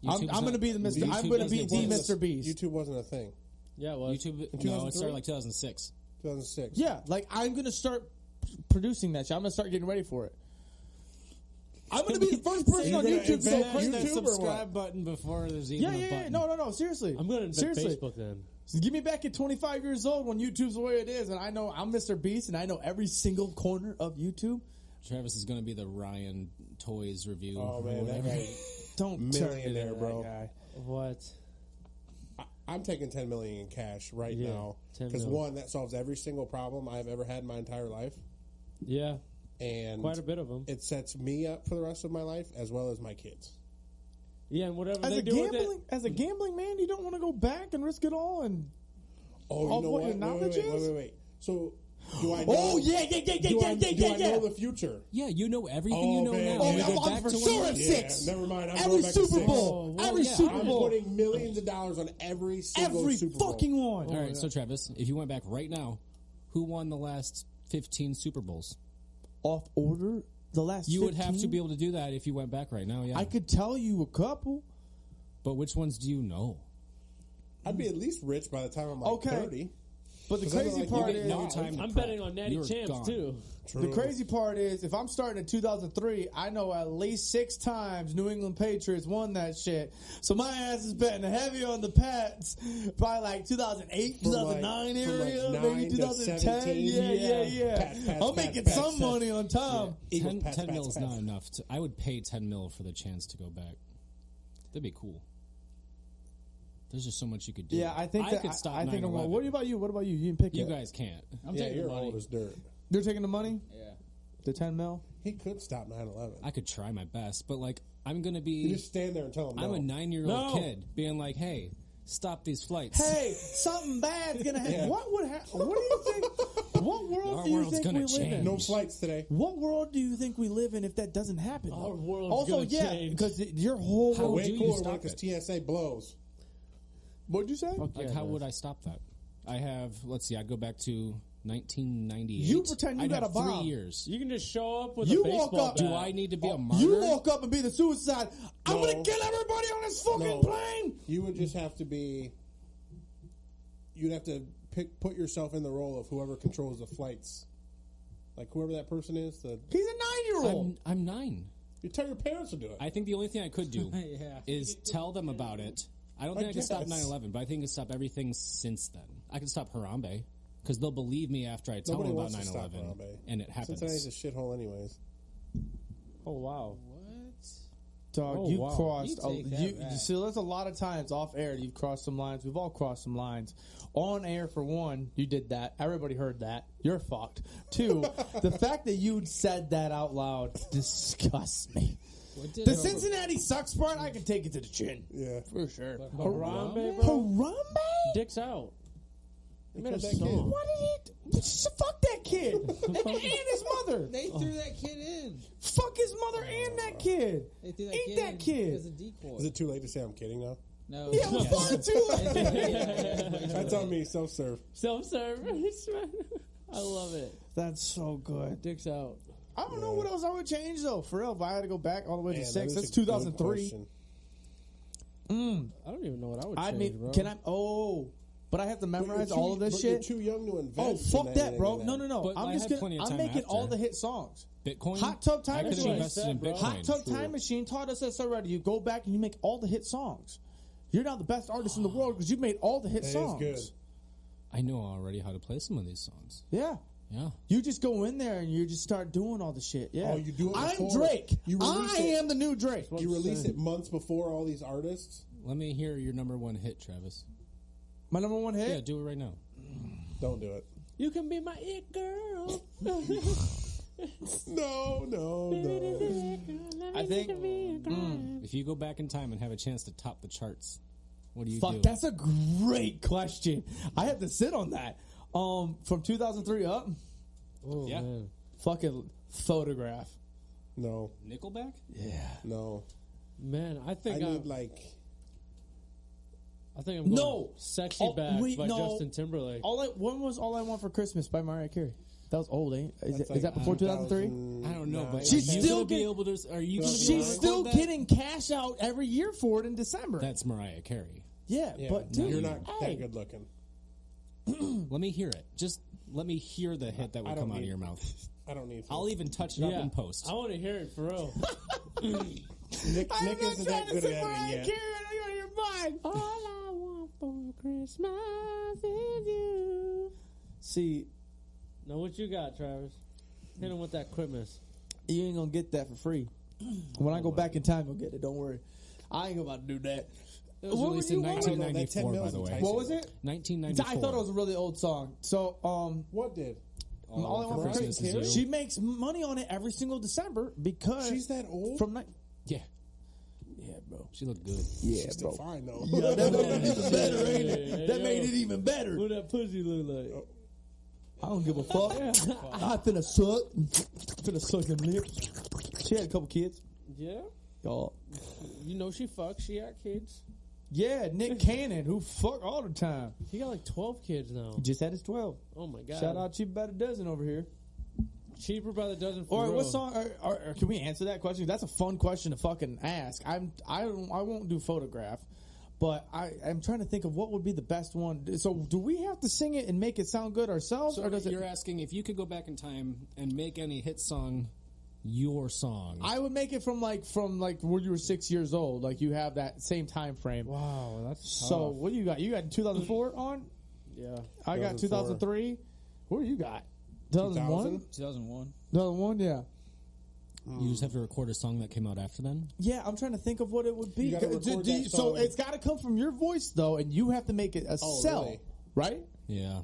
I'm gonna be the Mr. I'm gonna be the Mr. Beast. YouTube wasn't a thing. Yeah, it was. YouTube. In No, it 2003? started like 2006. 2006. Yeah, like I'm gonna start producing that shit. I'm gonna start getting ready for it. I'm gonna be the first person You're on gonna YouTube to go invent crazy. that YouTube or subscribe what? button before there's even Yeah, a yeah, button. yeah. No. Seriously, I'm going to invent seriously. Facebook then. So give me back at 25 years old when YouTube's the way it is, and I know I'm Mr. Beast, and I know every single corner of YouTube. Travis is going to be the Ryan Toys review. Oh or man, that whatever. guy. Don't turn me Millionaire, into bro. that guy. What? I'm taking $10 million in cash right Yeah, now 10 because mil. one, that solves every single problem I've ever had in my entire life, Yeah, and quite a bit of them. it sets me up for the rest of my life as well as my kids. Yeah, and whatever As they a do with gambling, it. as a gambling man, you don't want to go back and risk it all. And Oh, Of you know what what? your knowledge is? Wait. So, do I know? oh yeah. Do I know the future? Yeah, you know everything Oh, you know man. now. Oh, You yeah, go I'm back for to sure when at you- six. Never mind. I'm Every going back to Super 6. Bowl, well, every yeah, Super I'm Bowl, putting millions of dollars on every single every Super Bowl. fucking one. All right, so Travis, if you went back right now, who won the last 15 Super Bowls? Off order, the last. You would have 15? to be able to do that if you went back right now, yeah. I could tell you a couple. But which ones do you know? I'd be at least rich by the time I'm like Okay. 30. But the 'Cause I crazy like- part you get is, no time to I'm prep. betting on Natty You're Champs gone. too. the crazy part is, if I'm starting in 2003, I know at least 6 times New England Patriots won that shit. So my ass is betting heavy on the Pats. Probably like 2008, From 2009 like- from area, like maybe 9 to 2010. 17. Yeah. Pats, I'm making Pats, some Pats. money on Tom. Eagles, 10, Pats, 10 Pats, mil is Pats. not enough. I would pay 10 mil for the chance to go back. That'd be cool. There's just so much you could do. Yeah, I think that, could stop I think I'm 9/11. What about you? What about you? You didn't pick You it. guys can't. I'm Yeah, taking you're the money. old as dirt. You're taking the money? Yeah. The 10 mil? He could stop 9/11. I could try my best, but like I'm gonna You be. just stand there and tell him I'm no. a 9-year-old No. kid being like, "Hey, stop these flights." Hey, something bad's gonna happen. Yeah. What would happen? What do you think? What world Our do you world's think we gonna live in? change. No flights today. What world do you think we live in if that doesn't happen? Our though? world's also, gonna yeah, change. because your whole How world. would Way you cooler stop because it? TSA blows. What'd you say? Fuck Like, yeah, how man. would I stop that? I have. Let's see. I'd go back to 1998. You pretend you I'd got have a bomb. 3 years. You can just show up with You a walk baseball up- bat. Do I need to be a martyr? You walk up and be the suicide. I'm No. gonna kill everybody on this fucking No. plane. You would just have to be. You'd have to put yourself in the role of whoever controls the flights, like whoever that person is. He's a 9-year-old. I'm 9. You tell your parents to do it. I think the only thing I could do Yeah. is tell them about it. I don't I think I can stop guess. 9/11, but I think I can stop everything since then. I can stop Harambe because they'll believe me after I tell Nobody them about wants to stop 9/11, Harambe. and it happens. Cincinnati's a shithole, anyways. Oh wow. What? Dog, Oh, you wow. crossed. You take that You back. see, there's a lot of times off air you've crossed some lines. We've all crossed some lines. On air, for one, you did that. Everybody heard that. You're fucked. 2, the fact that you said that out loud disgusts me. What did The Cincinnati sucks part, I can take it to the chin. Yeah. For sure. Harambe, bro. Harambe? Dicks out. They made a killed that kid. song. What did he do? Fuck that kid. and his mother. They threw that kid in. Fuck his mother and that kid. They threw that Eat kid that in kid. as a decoy. Is it too late to say I'm kidding now? No. Yeah, it was far too late. That's on me. Self-serve. Self-service, man. I love it. That's so good. Dicks out. I don't know what else I would change though. For real, if I had to go back all the way to Man, 6, that is that's a good 2003. question. I don't even know what I would I change, mean, bro. can I? Oh, but I have to But you're memorize too- all of this but shit. You're too young to invest. Oh, in fuck that, anything bro! in No, no, no. But I I'm had just gonna. plenty of I'm time making all after. the hit songs. Bitcoin. Hot Tub Time I could have Machine. invested in Bro. Bitcoin. Hot Tub Time Machine taught us this already. You go back and you make all the hit songs. You're now the best artist in the world because you made all the hit That is songs. good. I know already how to play some of these songs. Yeah. Yeah. You just go in there and you just start doing all the shit. Yeah. Oh, you do it I'm before. Drake. You release I it. am the new Drake. You release it months before all these artists. Let me hear your number 1 hit, Travis. My number 1 hit. Yeah, do it right now. Don't do it. You can be my it girl. No. I think. If you go back in time and have a chance to top the charts, what do you Fuck, do? that's a great question. I have to sit on that. From 2003 up, Oh, Yeah. man. fucking Photograph. No. Nickelback? Yeah. No. Man, I think I need like. I think I'm going Sexy Back by Justin Timberlake. When was All I Want for Christmas by Mariah Carey? That was old, ain't it? Is that before 2003? I don't know, but She's still she's still getting cash out every year for it in December. That's Mariah Carey. Yeah, but no, dude, you're not that good looking. Let me hear it. Just let me hear the hit that will come out of your mouth. I don't need to. I'll even touch it up in post. I want to hear it for real. Nick isn't that good at editing yet. All I want for Christmas is you. See, now what you got, Travis? Hit him with that quickness. you ain't gonna get that for free. When I go back in time, go get it. Don't worry. I ain't about to do that. It was released in 1994, by the way. What was it? 1994. I thought it was a really old song. So, what did? All I Want for Christmas is You. She makes money on it every single December because she's that old. Yeah, bro. She looked good. Yeah, she's bro. Still fine though. Yeah, that made it even better, ain't it? That made it even better. What that pussy look like? I don't give a fuck. I finna suck them lips. She had a couple kids. Yeah. Y'all. You know she fucks. She got kids. Yeah, Nick Cannon, who fuck all the time. He got like 12 kids now. He just had his 12. Oh my god. Shout out Cheaper by the Dozen over here. Cheaper by the dozen. Or what song? Or can we answer that question? That's a fun question to fucking ask. I won't do Photograph, but I'm trying to think of what would be the best one. So do we have to sing it and make it sound good ourselves, or does you're asking if you could go back in time and make any hit song your song? I would make it from like when you were 6 years old. Like you have that same time frame. Wow, that's tough. So what do you got? You got 2004 on? Yeah, I got 2003. What do you got? 2001? 2001, yeah. You just have to record a song that came out after then? Yeah, I'm trying to think of what it would be. So so it's got to come from your voice, though, and you have to make it a sell, really? right? Yeah.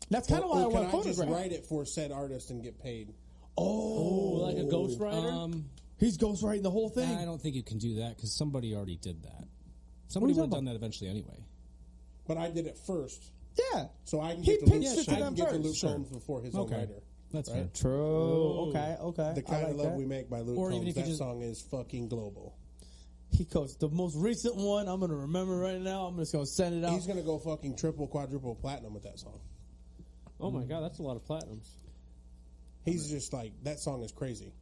That's kind of why I want to Photograph. Just write it for said artist and get paid. Oh, like a ghostwriter? He's ghostwriting the whole thing. I don't think you can do that because somebody already did that. Somebody would have done that eventually anyway. But I did it first. Yeah. So I can He get the pitched it to them get the first. Luke Sure. Combs before his own writer. That's right? fair. True. Okay. The kind of love that. we make by Luke Or even Combs. if you That just- song is fucking global. He goes, the most recent one, I'm going to remember right now. I'm just going to send it out. He's going to go fucking triple, quadruple platinum with that song. Oh my god, that's a lot of platinums. He's just like, that song is crazy.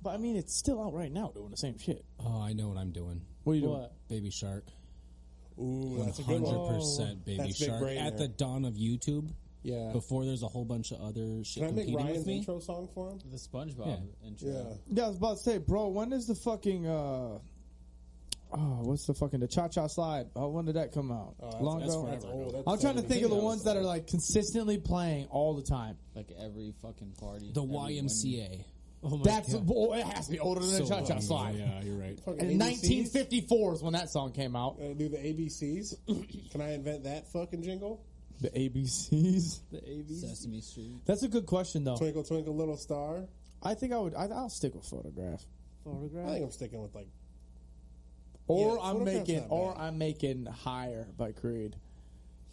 But I mean, it's still out right now doing the same shit. Oh, I know what I'm doing. What are you doing? What? Baby Shark. Ooh, that's a good one. 100% Baby That's big Shark. brain At there. the dawn of YouTube, Yeah. before there's a whole bunch of other shit Can I make competing with Ryan's me. intro song for him? The SpongeBob intro. Yeah. Yeah, I was about to say, bro, when is the fucking, what's the Cha-Cha Slide? When did that come out? Oh, Long that's ago? forever ago. That's I'm trying to think of the 70s. ones that are like consistently playing all the time. Like every fucking party. The every YMCA. Oh my That's god. it has to be older than the So Cha-Cha long Slide. ago, yeah, you're right. Fucking And ABCs? 1954 is when that song came out. Do the ABCs? Can I invent that fucking jingle? The ABCs. The ABs. Sesame Street. That's a good question, though. Twinkle, twinkle, little star. I think I'll stick with Photograph. I Photograph. think I'm sticking with like. Or Yeah, I'm Photograph's not bad. I'm making Higher by Creed.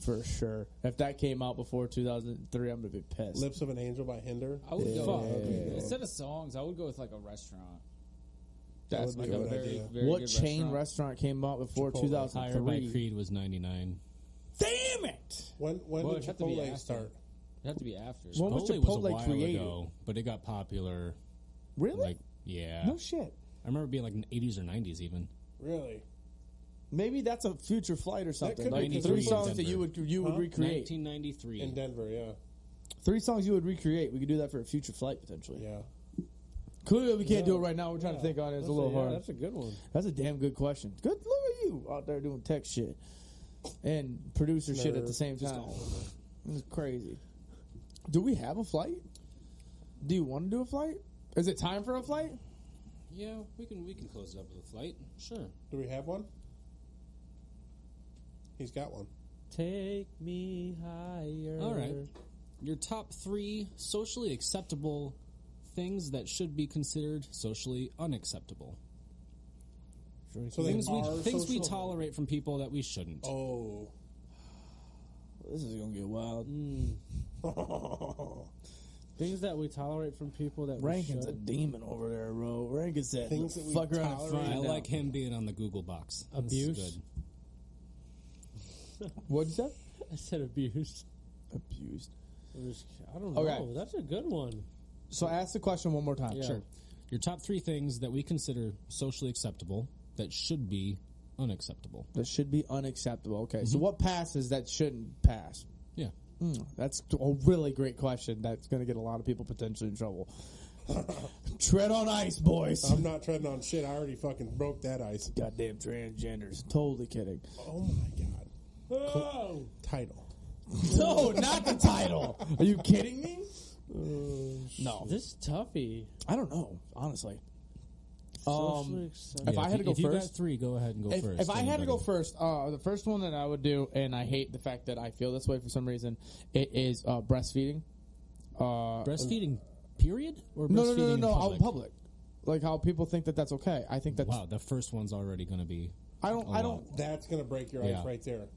For sure. If that came out before 2003, I'm gonna be pissed. Lips of an Angel by Hinder. I would Yeah. go instead of songs. I would go with like a restaurant. That's would be good. a good idea. Very What good chain restaurant came out before Chipotle. Higher by 2003? Creed was 99. Damn it! When Well, did it'd have to be Chipotle after. start? It'd have to be after. When was Chipotle was a Chipotle while created? ago, but it got popular. Really? Like, yeah. No shit. I remember it being like in the 80s or 90s even. Really? Maybe that's a future flight or something. could Like be 3 in songs Denver. that you would Huh? recreate. 1993. In Denver, yeah. 3 songs you would recreate. We could do that for a future flight potentially. Yeah. Clearly, we can't do it right now. We're trying to think on it. It's a little hard. That's a good one. That's a damn good question. Good. Look at you out there doing tech shit and producer shit at the same time. It's crazy. Do we have a flight? Do you want to do a flight? Is it time for a flight? Yeah, we can close it up with a flight. Sure. Do we have one? He's got one. Take me higher. All right. Your top 3 socially acceptable things that should be considered socially unacceptable. So they Things are we social- tolerate from people that we shouldn't. Things that we tolerate from people that Rankin's we a demon over there, bro. Rankin said, Things that we fuck around and tolerate. find I out. like him being on the Google box. Abuse? This is good. What'd you say? I said abused. Abused. I don't Okay. know. That's a good one. So ask the question one more time. Yeah. Sure. Your top 3 things that we consider socially acceptable that should be unacceptable. That should be unacceptable. Okay, so what passes that shouldn't pass? Yeah. That's a really great question. That's going to get a lot of people potentially in trouble. Tread on ice, boys. I'm not treading on shit. I already fucking broke that ice. Goddamn transgenders. Totally kidding. Oh my god. Oh. Title. No, not the title. Are you kidding me? No. This is toughy. I don't know, honestly. Socially acceptable. If I had to go if you got first, 3, go ahead and go first. if I had to go Anybody. first, the first one that I would do, and I hate the fact that I feel this way for some reason, it is breastfeeding. Breastfeeding, period? Or No, breastfeeding in out in public. Like how people think that that's okay. I think that's. Wow, the first one's already going to be... I don't. That's gonna break your Yeah. ice right there.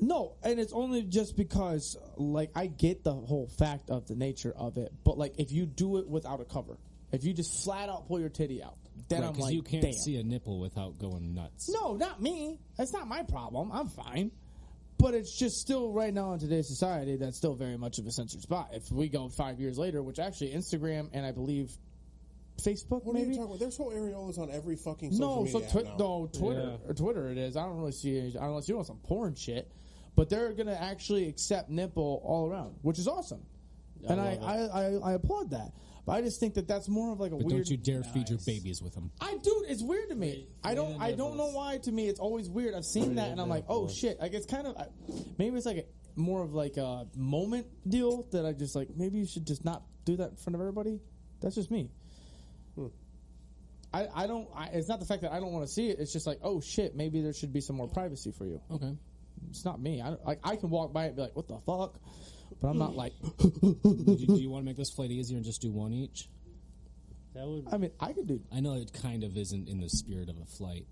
No, and it's only just because, like, I get the whole fact of the nature of it, but like, if you do it without a cover, if you just flat out pull your titty out, then I'm Because like, you can't damn. see a nipple without going nuts. No, not me. That's not my problem. I'm fine. But it's just still right now in today's society, that's still very much of a censored spot. If we go 5 years later, which actually Instagram and I believe Facebook, What are maybe. you talking about? There's whole areolas on every fucking social No, so media app now. no, Twitter or Twitter it is. I don't really see it unless you want some porn shit. But they're gonna actually accept nipple all around, which is awesome, and I applaud that. But I just think that that's more of like a But weird. don't you dare feed your babies with them. It's weird to me. I don't know why. To me, it's always weird. I've seen that, and I'm like, oh shit. Like it's kind of maybe it's like more of like a moment deal that I just like. Maybe you should just not do that in front of everybody. That's just me. I don't. It's not the fact that I don't want to see it. It's just like, oh shit. Maybe there should be some more privacy for you. Okay. It's not me. I can walk by it and be like, what the fuck? But I'm not like. do you want to make this flight easier and just do one each? That would. I mean, I could do. I know it kind of isn't in the spirit of a flight.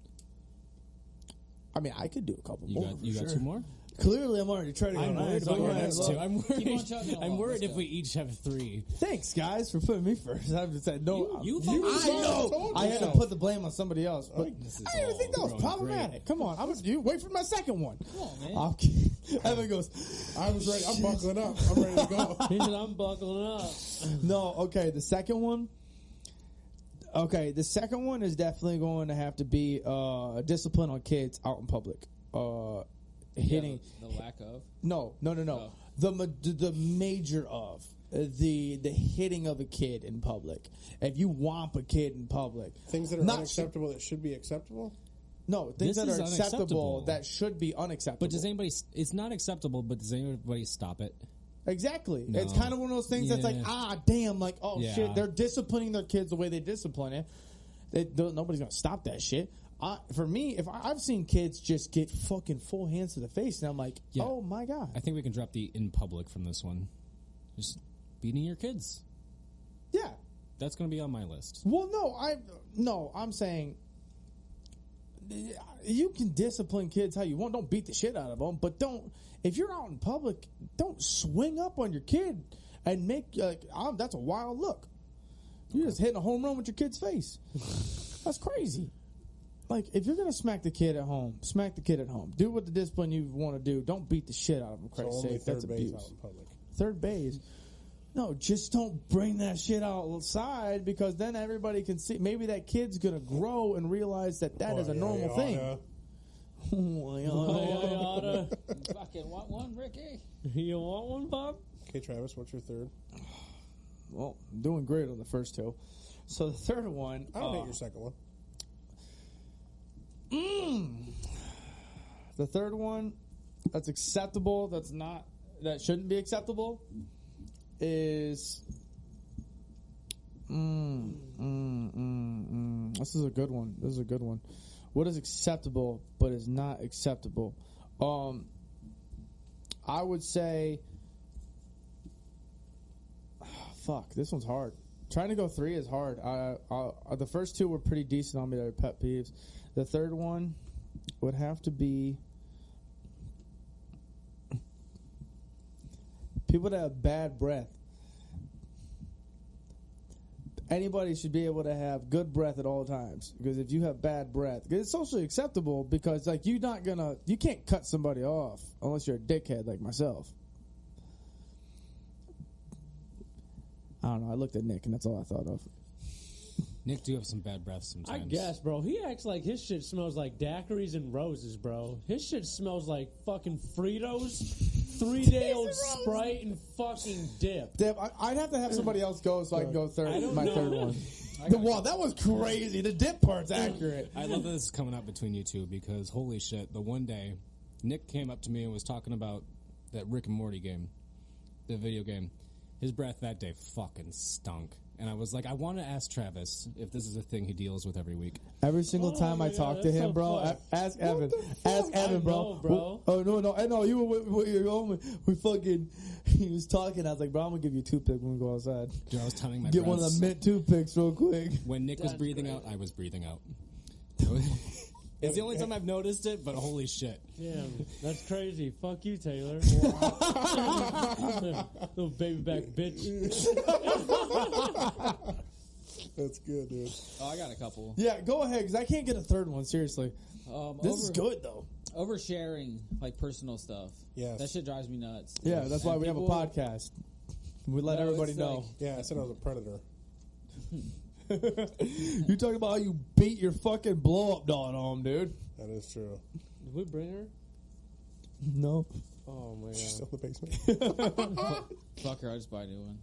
I mean, I could do a couple You more. got you for got sure. 2 more? Clearly, I'm already treading on ice. about Go your ahead, next look. 2. I'm Keep on worried. chugging I'm along. worried Let's if we each have 3. Thanks, guys, for putting me first. I just said no. You I know. told I had to yourself. put the blame on somebody else. But This is I didn't think that was all problematic. Come on, you wait for my second one. Come on, man. I'll Evan goes. I was ready. I'm buckling up. I'm ready to go. He said, I'm buckling up. No, okay. The second one. Okay, the second one is definitely going to have to be discipline on kids out in public. Hitting the lack of. no. Oh. The major of the hitting of a kid in public. If you whomp a kid in public, Things that are Not unacceptable that should be acceptable. no things This that is are acceptable unacceptable. that should be unacceptable. But does anybody... It's not acceptable, but does anybody stop it? Exactly. No. It's kind of one of those things that's like, Yeah. damn, like, oh Yeah. shit, they're disciplining their kids the way they discipline it. Nobody's gonna stop that shit. For me, if I've seen kids just get fucking full hands to the face, and I'm like, Yeah. oh my god, I think we can drop the in public from this one. Just beating your kids. yeah. That's going to be on my list. Well, I'm saying you can discipline kids how you want. Don't beat the shit out of them, but don't. If you're out in public, don't swing up on your kid and make that's a wild look. You're just hitting a home run with your kid's face. That's crazy. Like, if you're gonna smack the kid at home, smack the kid at home. Do what the discipline you want to do. Don't beat the shit out of him. So Christ's only sake, that's third base abuse. out in public. Third base. No, just don't bring that shit outside because then everybody can see. Maybe that kid's gonna grow and realize that is a normal thing. Fucking want one, Ricky? You want one, Bob? Okay, Travis, what's your third? Well, I'm doing great on the first 2. So the third one, I don't hate your second one. the third one that's acceptable, that shouldn't be acceptable, is This is a good one. What is acceptable but is not acceptable? I would say, fuck, this one's hard. Trying to go 3 is hard. The first 2 were pretty decent on me. They're pet peeves. The third one would have to be people that have bad breath. anybody should be able to have good breath at all times. Because if you have bad breath, it's socially acceptable because like you can't cut somebody off unless you're a dickhead like myself. I don't know. I looked at Nick and that's all I thought of. Nick do have some bad breath sometimes. I guess, bro. He acts like his shit smells like daiquiris and roses, bro. His shit smells like fucking Fritos, 3-day-old Sprite, and fucking dip. I'd have to have somebody else go so I can go third one. Wow, that was crazy. The dip part's accurate. I love that this is coming out between you two because holy shit, the one day Nick came up to me and was talking about that Rick and Morty game, the video game. His breath that day fucking stunk. And I was like, I want to ask Travis if this is a thing he deals with every week. Every single time I talk to him, bro, ask Evan. Ask Evan, bro. Bro. Oh, no. I know. You were we fucking, he was talking. I was like, bro, I'm going to give you a toothpick when we go outside. Dude, I was telling my Get friends, one of the mint toothpicks real quick. When Nick was breathing out, I was breathing out. It's the only time I've noticed it, but holy shit. Yeah, that's crazy. Fuck you, Taylor. Little baby back bitch. That's good, dude. Oh, I got a couple. Yeah, go ahead, because I can't get a third one, seriously. This is good, though. Oversharing, like, personal stuff. Yes. That shit drives me nuts. Yeah, that's why we have a podcast. We let everybody know. Yeah, I said I was a predator. You talking about how you beat your fucking blow-up doll at home, dude. That is true. Did we bring her? No. Oh, my God. She's still in the basement. Fuck her, I just buy a new one.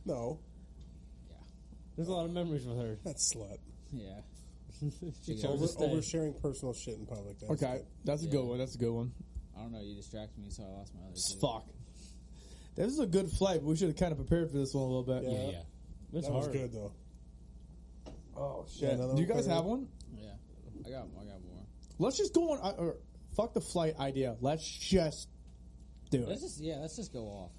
No, There's a lot of memories with her. that slut. Yeah. She Yeah. chose to stay. Oversharing personal shit in public. That's Okay, good. that's a good one. That's a good one. I don't know, you distracted me, so I lost my other two. Fuck. This is a good flight, but we should have kind of prepared for this one a little bit. Yeah. Yeah. That's That was hard. good, though. Oh, Yeah, shit. another Do you one guys for have you? one? Yeah. I got more. Let's just go on. Or fuck the flight idea. Let's just do it. Let's just go off.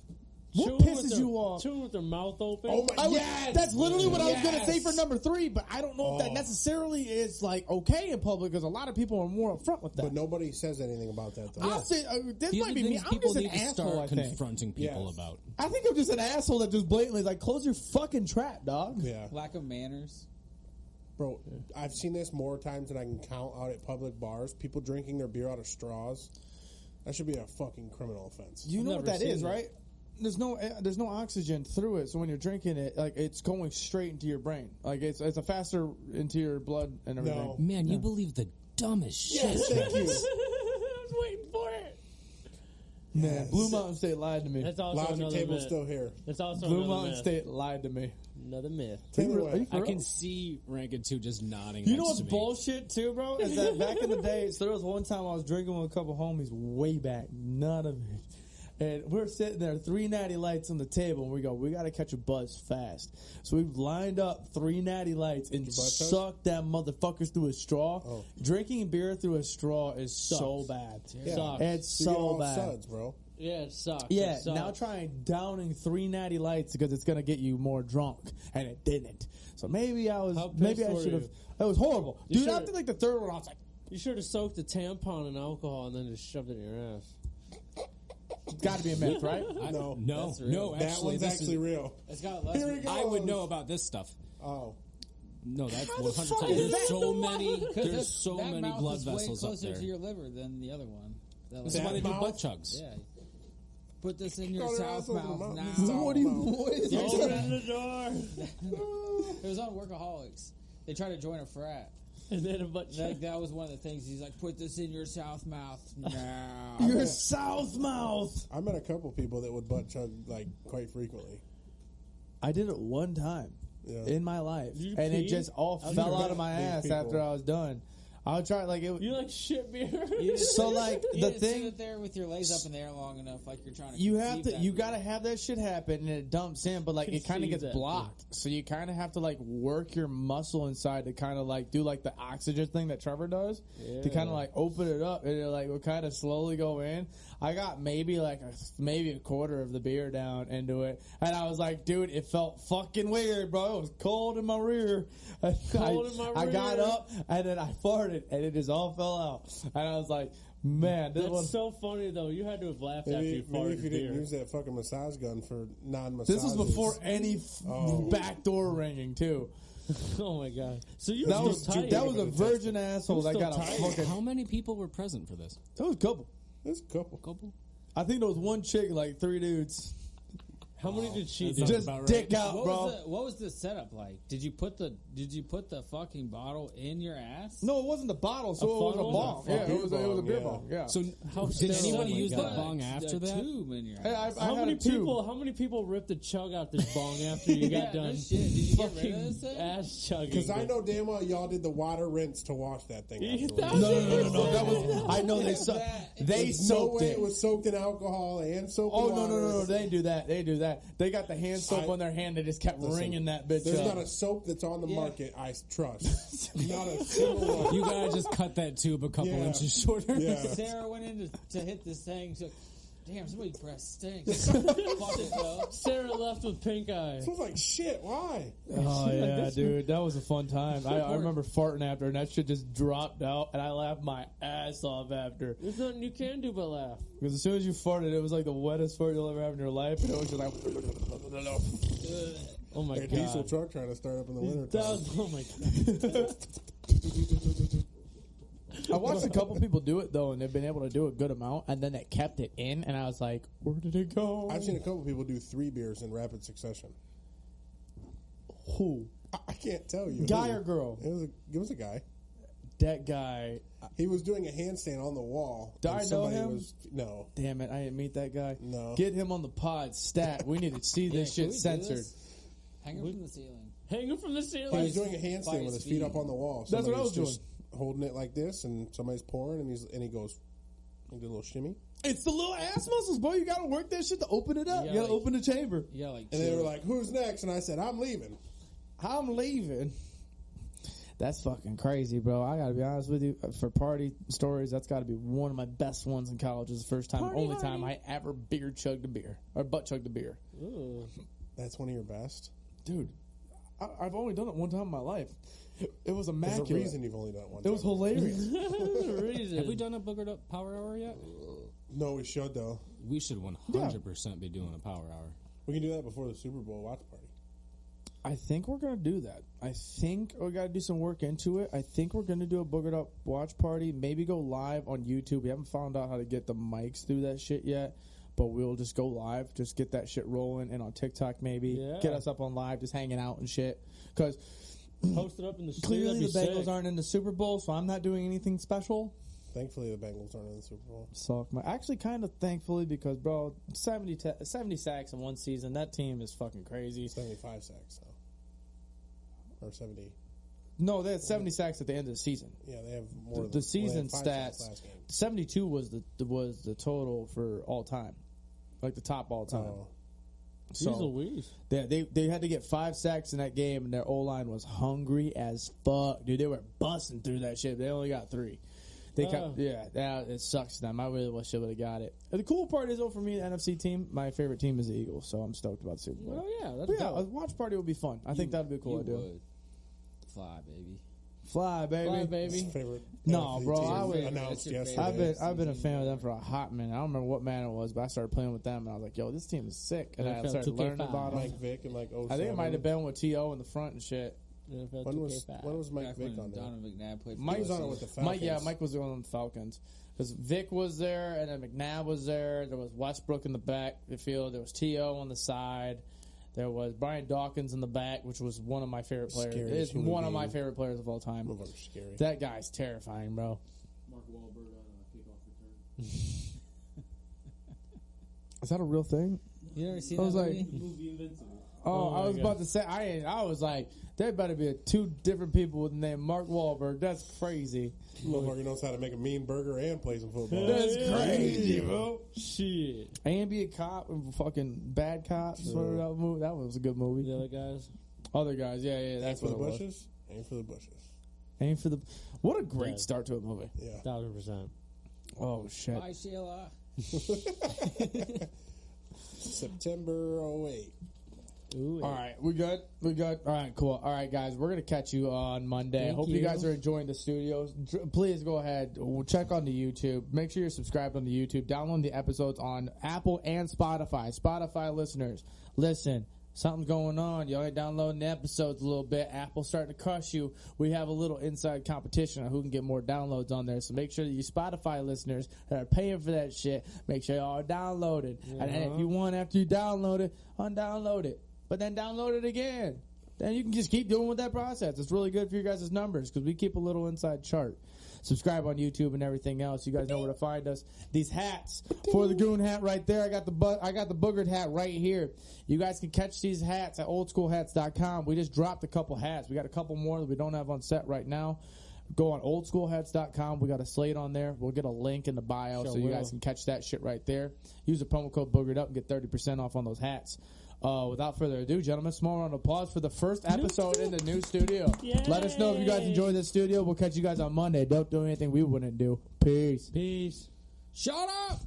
What Chewing with pisses their- you off? Chewing with their mouth open. Oh my! Yes! That's literally what I was going to say Yes! for number 3, but I don't know if that necessarily is like okay in public because a lot of people are more upfront with that. But nobody says anything about that, though. I'll say this These might are be me. things I'm people just an need to asshole. I start think. confronting people Yes. about. I think I'm just an asshole that just blatantly is like close your fucking trap, dog. Yeah, Lack of manners. bro. I've seen this more times than I can count out at public bars. People drinking their beer out of straws. That should be a fucking criminal offense. You I've know what never that is, seen right? There's no oxygen through it, so when you're drinking it, like it's going straight into your brain. Like it's a faster into your blood and everything. No. Man, you believe the dumbest shit. Yes, thank you. I was waiting for it. Man, Yes. Blue Mountain State lied to me. That's also Logic another table's myth. still here. That's also Blue another Mountain myth. State lied to me. Another myth. Taylor, Are you for I real? can see Rankin 2 just nodding. You know next what's to me. bullshit too, bro? Is that back in the day, so there was one time I was drinking with a couple homies way back, none of it. And we're sitting there, 3 natty lights on the table, and we go, we got to catch a buzz fast. So we've lined up 3 natty lights and Your butt touch? sucked that motherfuckers through a straw. Oh. Drinking beer through a straw is so bad. Yeah. Sucks. It's You get so all bad. suds, bro. Yeah, it sucks. Yeah, It sucks. now trying downing 3 natty lights because it's gonna get you more drunk, and it didn't. So maybe I How should pissed have. were you? It was horrible, You dude. should've- After like the 3rd one, I was like, You should have soaked the tampon in alcohol and then just shoved it in your ass. it's got to be a myth, right? No. No, That's real. no, That actually, one's this actually is, real. It's got less. Here we go. I would know about this stuff. Oh, No, that's How the 100. fuck There's is that so the many. one? There's so that many mouth blood is way vessels up closer there. to your liver than the other one. That This was- is why they do mouth? butt chugs. yeah. Put this in your Call her south asshole to the mouth mouth. now. South What do you? mouth. What is Open the door. It was on Workaholics. They tried to join a frat. And then a butt cheek. Like, that was one of the things. He's like, put this in your south mouth now. Your south mouth. I met a couple people that would butt chug like quite frequently. I did it one time Yeah. in my life, Did you and it pee? just all How'd fell you out of my These ass people. after I was done. I would try like it. You like shit beer? So like You the didn't thing. sit there with your legs up in the air long enough, like you're trying to. You have conceive to. that You beer. got to have that shit happen, and it dumps in. But like it kind of Conceive gets that blocked, so you kind of have to like work your muscle inside to kind of like do like the oxygen thing that Trevor does to kind of like open it up, and it like will kind of slowly go in. I got maybe a quarter of the beer down into it, and I was like, dude, it felt fucking weird, bro. It was cold in my rear. Cold in my I got rear. up and then I farted, and it just all fell out. And I was like, Man, that That's was, so funny though. You had to have laughed after Maybe, you maybe farted if you didn't beer. use that fucking massage gun for non-massages. this was before any back door ringing too. Oh my god! So you That were was still tight. that was a virgin asshole that still got a tight. fucking. How many people were present for this? That was a couple. There's a couple. I think there was one chick, and like 3 dudes. How many did she do? Just about right. dick out, What bro. what was the setup like? Did you put the fucking bottle in your ass? No, it wasn't the bottle, so A it was a funnel? bong. Yeah, it was a beer Yeah. bong. Yeah. So How did sterile- anybody oh my use God. that bong after that? Tube in your ass. Hey, I How had many a tube. people? How many people ripped the chug out this bong after you Yeah, got no done? shit. Did you get rid of fucking this thing? ass chugging? Because I know damn well y'all did the water rinse to wash that thing. That afterwards. No. That was. I know they soaked. They There's no soaked way it. it was soaked in alcohol and soap. Oh and no. water. They didn't do that. They do that. They got the hand soap I- on their hand. They just kept Listen, wringing that bitch There's up. not a soap that's on the market I trust. Not a single one. You gotta just cut that tube a couple Yeah. inches shorter. Yeah. Sarah went in to hit this thing. She's like, damn, somebody's breath stinks. Fuck it, bro. Sarah left with pink eye. It was like shit. Why? Oh yeah, dude, that was a fun time. I remember farting after, and that shit just dropped out, and I laughed my ass off after. There's nothing you can do but laugh. Because as soon as you farted, it was like the wettest fart you'll ever have in your life, and it was just like. Oh my Like a diesel god! truck trying to start up in the winter That time. was, oh my god! I watched a couple people do it though, and they've been able to do a good amount, and then they kept it in, and I was like, "Where did it go?" I've seen a couple people do 3 beers in rapid succession. Who? I can't tell you. Guy who. or girl? It was a guy. That guy. He was doing a handstand on the wall. Do and I know somebody him? No. Damn it! I didn't meet that guy. No. Get him on the pod. Stat. We need to see this Yeah, can shit we do censored. this? Hang him from the ceiling. Hanging from the ceiling. He was doing a by handstand his with his feet feet. up on the wall. That's what I was Somebody's just holding it like this, and somebody's pouring, and he goes, like a little shimmy. It's the little ass muscles, boy. You gotta work that shit to open it up. Yeah, You gotta like- open the chamber. Yeah, like. And they were like, "Who's next?" And I said, "I'm leaving." I'm leaving. That's fucking crazy, bro. I gotta be honest with you. For party stories, that's gotta be one of my best ones in college. It was the first time, only time I ever beer chugged a beer. Or butt chugged a beer. Ooh. That's one of your best. Dude, I've only done it one time in my life. It was There's immaculate. a reason you've only done it one It time. was hilarious. Reason. Have we done a Boogered Up Power Hour yet? No, we should, though. We should 100% be doing a Power Hour. We can do that before the Super Bowl watch party. I think we're gonna do that. I think we gotta do some work into it. I think we're gonna do a Boogered Up watch party. Maybe go live on YouTube. We haven't found out how to get the mics through that shit yet, but we'll just go live. Just get that shit rolling, and on TikTok maybe Yeah. get us up on live, just hanging out and shit. Because Posted up in the studio. clearly the that'd be Bengals sick. aren't in the Super Bowl, so I'm not doing anything special. Thankfully, the Bengals aren't in the Super Bowl. Suck my actually kind of thankfully because bro, 70 sacks in one season. That team is fucking crazy. 75 sacks, though. Or 70. No, they had 70 sacks at the end of the season. Yeah, they have more The season they had 5 sacks stats. last game. 72 was the total for all time, like the top all time. Oh. Jeez So Louise. they had to get 5 sacks in that game, and their O line was hungry as fuck, dude. They were busting through that shit. They only got 3. They kept, it sucks to them. I really wish they would have got it. And the cool part is, though, for me, the NFC team, my favorite team is the Eagles, so I'm stoked about the Super Bowl. Oh yeah, that's But yeah, a dope. watch party would be fun. I think that'd be a cool You idea. would. Fly, baby. Fly, baby. Fly, His baby. favorite No, NFC bro, team I would- announced That's your yesterday. I've been a fan of them for a hot minute. I don't remember what man it was, but I started playing with them, and I was like, "Yo, this team is sick." And I NFL started learning 2K5. about them. Mike Vick and like 07. I think it might have been with T.O. in the front and shit. NFL When was 2K5. Mike Back Vick when on there? Donovan McNabb played for Mike He was on it USC. with the Falcons. Mike was on the Falcons. Because Vic was there, and then McNabb was there. There was Westbrook in the back of the field. There was T.O. on the side. There was Brian Dawkins in the back, which was one of my favorite players. Scariest It's human one of my being. favorite players of all time. Motherfucker's scary. That guy's terrifying, bro. Mark Wahlberg on a kickoff return. Is that a real thing? You never seen I was that like- movie? The movie Invincible. Oh, Oh I my was God. about to say, I was like, there better be 2 different people with the name Mark Wahlberg. That's crazy. Motherfucker knows how to make a mean burger and play some football. That's crazy, bro. Shit. And be a cop and fucking bad cops. Whatever that movie. That was a good movie. The other guys. Other guys, yeah, that's For what the it was. bushes? Aim for the bushes. Aim for the. What a great Yeah. start to a movie. Yeah. 1000%. Oh shit. Bye, Sheila. September 08. Ooh, All right, we good? We good? All right, cool. All right, guys, we're going to catch you on Monday. Thank Hope you. you guys are enjoying the studios. Please go ahead, check on the YouTube. Make sure you're subscribed on the YouTube. Download the episodes on Apple and Spotify. Spotify listeners, listen. Something's going on. You ain't downloading the episodes a little bit. Apple's starting to crush you. We have a little inside competition on who can get more downloads on there. So make sure that you Spotify listeners that are paying for that shit, make sure y'all are downloaded. And if you want, after you download it, undownload it. But then download it again. Then you can just keep doing with that process. It's really good for you guys' numbers because we keep a little inside chart. Subscribe on YouTube and everything else. You guys know where to find us. These hats for the goon hat right there. I got the boogered hat right here. You guys can catch these hats at oldschoolhats.com. We just dropped a couple hats. We got a couple more that we don't have on set right now. Go on oldschoolhats.com. We got a slate on there. We'll get a link in the bio so you guys can catch that shit right there. Use the promo code boogered up and get 30% off on those hats. Without further ado, gentlemen, small round of applause for the first episode in the new studio. Yay. Let us know if you guys enjoy this studio. We'll catch you guys on Monday. Don't do anything we wouldn't do. Peace. Peace. Shut up!